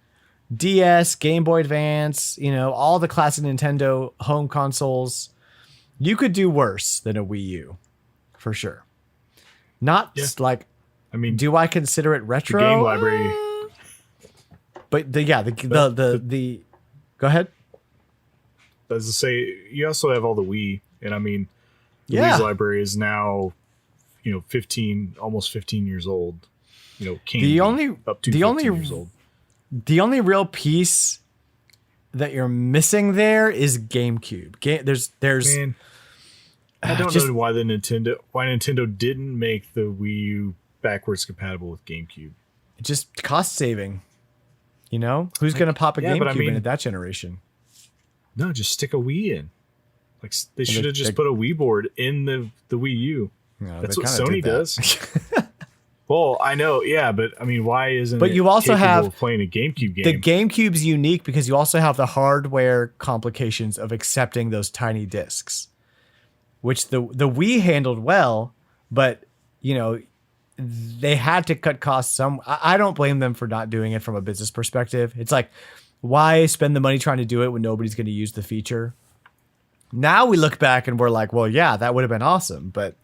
DS, Game Boy Advance, all the classic Nintendo home consoles. You could do worse than a Wii U, for sure. Do I consider it retro? The game library. But the go ahead. As I say, you also have all the Wii, and the Wii's library is now, almost 15 years old. Up to 15 years old. The only real piece that you're missing there is GameCube. There's. Man, I don't know why Nintendo didn't make the Wii U backwards compatible with GameCube. Just cost saving. Who's going to pop a GameCube in at that generation? No, just stick a Wii in. Like they should have just put a Wii board in the Wii U. No, that's what Sony does. Well, I know, yeah, but why isn't? But you also have playing a GameCube game. The GameCube's unique because you also have the hardware complications of accepting those tiny discs, which the Wii handled well. But they had to cut costs some. I don't blame them for not doing it from a business perspective. It's like, why spend the money trying to do it when nobody's going to use the feature? Now we look back and we're like, well, yeah, that would have been awesome, but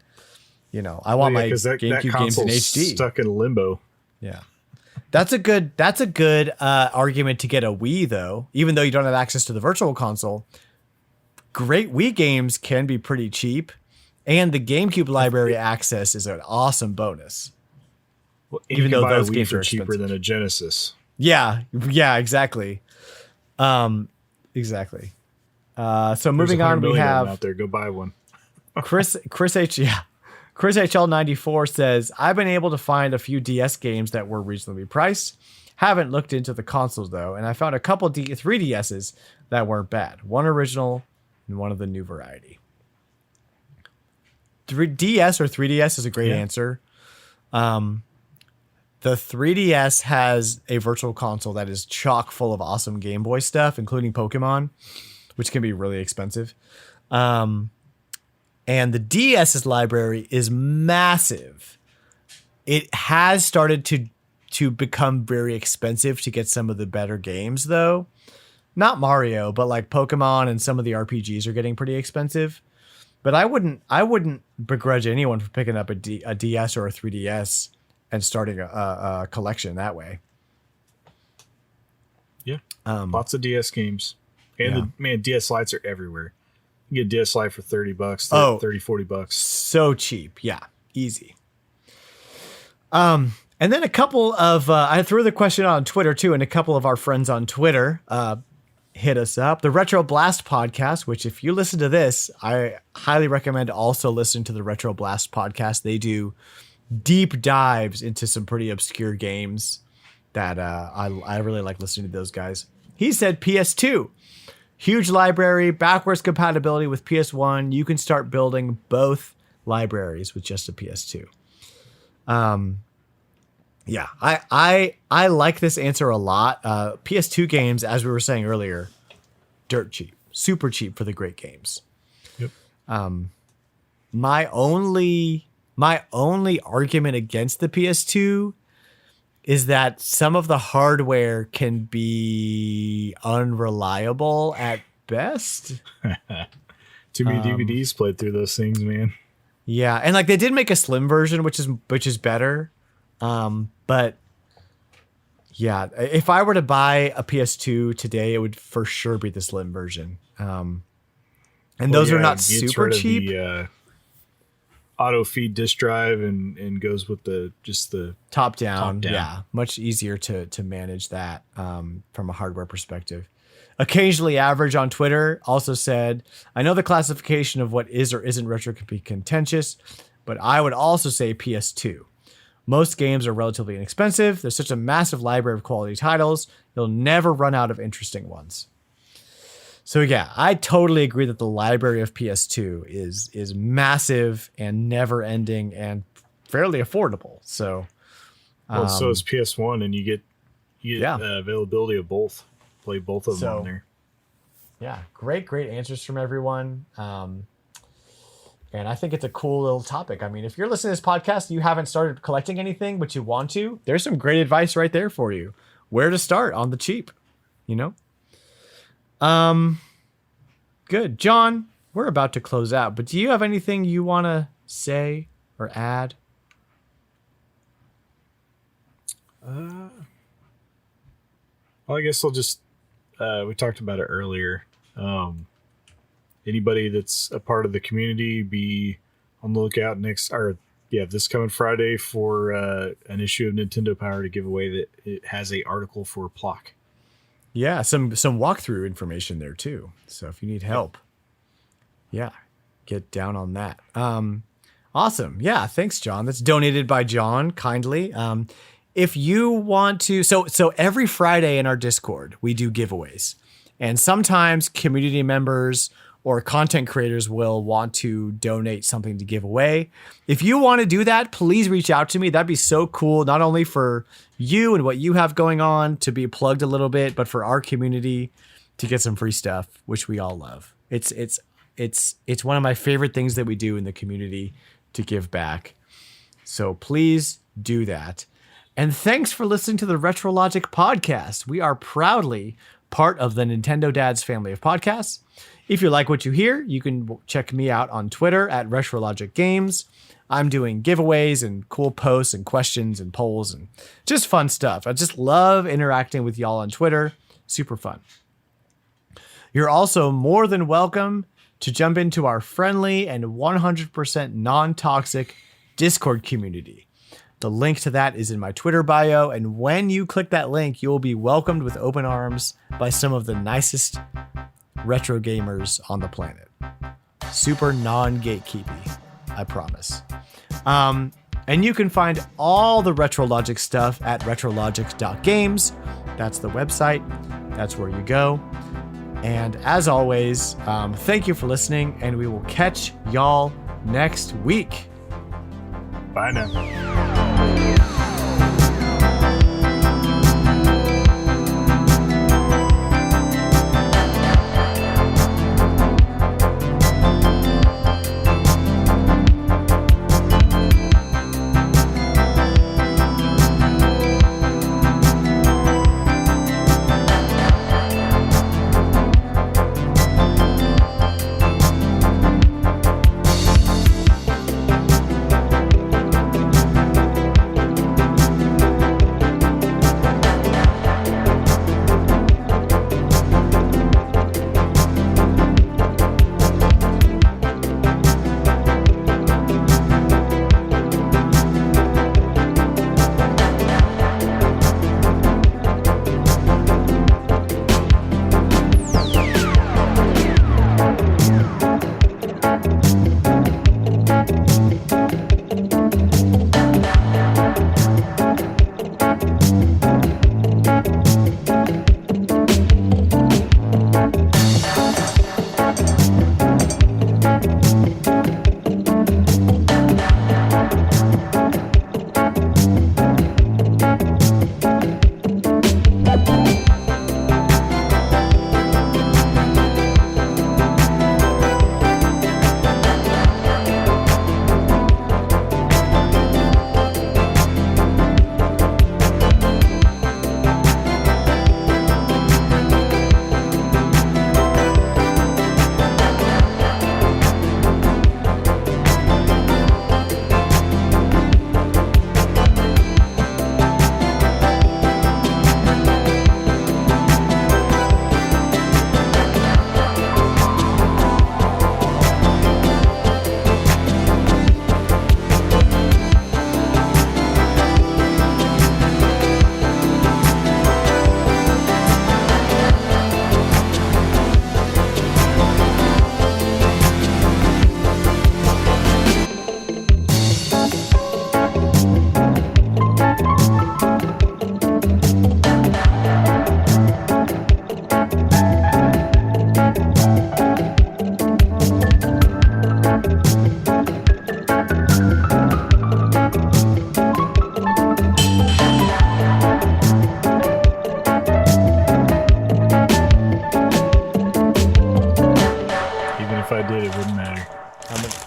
I want my GameCube games in HD. Stuck in limbo. Yeah. That's a good argument to get a Wii, though. Even though you don't have access to the virtual console, great Wii games can be pretty cheap, and the GameCube library access is an awesome bonus. Well, even though those games are cheaper than a Genesis. Yeah, exactly. Exactly. So moving on, we have out there. Go buy one. Chris HL94 says, I've been able to find a few DS games that were reasonably priced. Haven't looked into the consoles, though, and I found a couple 3DSs that weren't bad. One original and one of the new variety. 3DS or 3DS is a great answer. The 3DS has a virtual console that is chock full of awesome Game Boy stuff, including Pokemon, which can be really expensive. And the DS's library is massive. It has started to become very expensive to get some of the better games, though. Not Mario, but like Pokemon and some of the RPGs are getting pretty expensive. But I wouldn't begrudge anyone for picking up a DS or a 3DS and starting a collection that way. Yeah, lots of DS games. And DS Lites are everywhere. You get DS Lite for $30, $30-$40. So cheap. Yeah, easy. And then a couple of, I threw the question on Twitter too, and a couple of our friends on Twitter hit us up. The Retro Blast podcast, which if you listen to this, I highly recommend also listening to the Retro Blast podcast. They do deep dives into some pretty obscure games that I really like listening to those guys. He said PS2. Huge library, backwards compatibility with PS1. You can start building both libraries with just a PS2. Yeah, I like this answer a lot. PS2 games, as we were saying earlier, dirt cheap, super cheap for the great games. Yep. My only argument against the PS2 is that some of the hardware can be unreliable at best. Too many DVDs played through those things, man. Yeah, and like they did make a slim version, which is better. But yeah, if I were to buy a PS2 today, it would for sure be the slim version. And those are not super cheap. The auto feed disk drive and goes with the top down. Yeah, much easier to manage that from a hardware perspective. Occasionally Average on Twitter also said, I know the classification of what is or isn't retro can be contentious, but I would also say PS2. Most games are relatively inexpensive. There's such a massive library of quality titles. You'll never run out of interesting ones. So yeah, I totally agree that the library of PS2 is massive and never ending and fairly affordable. So, so is PS1, and you get availability of both. Play both of them on there. Yeah, great answers from everyone. And I think it's a cool little topic. I mean, if you're listening to this podcast and you haven't started collecting anything, but you want to, there's some great advice right there for you. Where to start on the cheap, Good. John, we're about to close out, but do you have anything you want to say or add? Well, I guess I'll just, we talked about it earlier. Anybody that's a part of the community, be on the lookout this coming Friday for an issue of Nintendo Power to give away that it has a article for Plok. Yeah, some walkthrough information there too. So if you need help, get down on that. Awesome. Yeah, thanks, John. That's donated by John kindly. If you want to, so every Friday in our Discord, we do giveaways. And sometimes community members or content creators will want to donate something to give away. If you want to do that, please reach out to me. That'd be so cool, not only for you and what you have going on to be plugged a little bit, but for our community to get some free stuff, which we all love. It's one of my favorite things that we do in the community to give back. So please do that. And thanks for listening to the Retrologic podcast. We are proudly part of the Nintendo Dads family of podcasts. If you like what you hear, you can check me out on Twitter at Retrologic.games. I'm doing giveaways and cool posts and questions and polls and just fun stuff. I just love interacting with y'all on Twitter. Super fun. You're also more than welcome to jump into our friendly and 100% non-toxic Discord community. The link to that is in my Twitter bio, and when you click that link, you will be welcomed with open arms by some of the nicest retro gamers on the planet. Super non-gatekeepy, I promise. And you can find all the Retrologic stuff at Retrologic.games. That's the website. That's where you go. And as always, thank you for listening, and we will catch y'all next week. Bye now.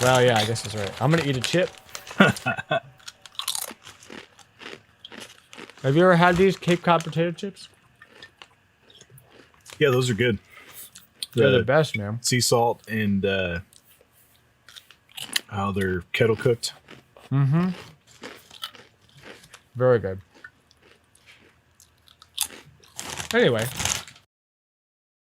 Well, yeah, I guess that's right. I'm going to eat a chip. Have you ever had these Cape Cod potato chips? Yeah, those are good. They're the best, man. Sea salt and how they're kettle cooked. Mm-hmm. Very good. Anyway.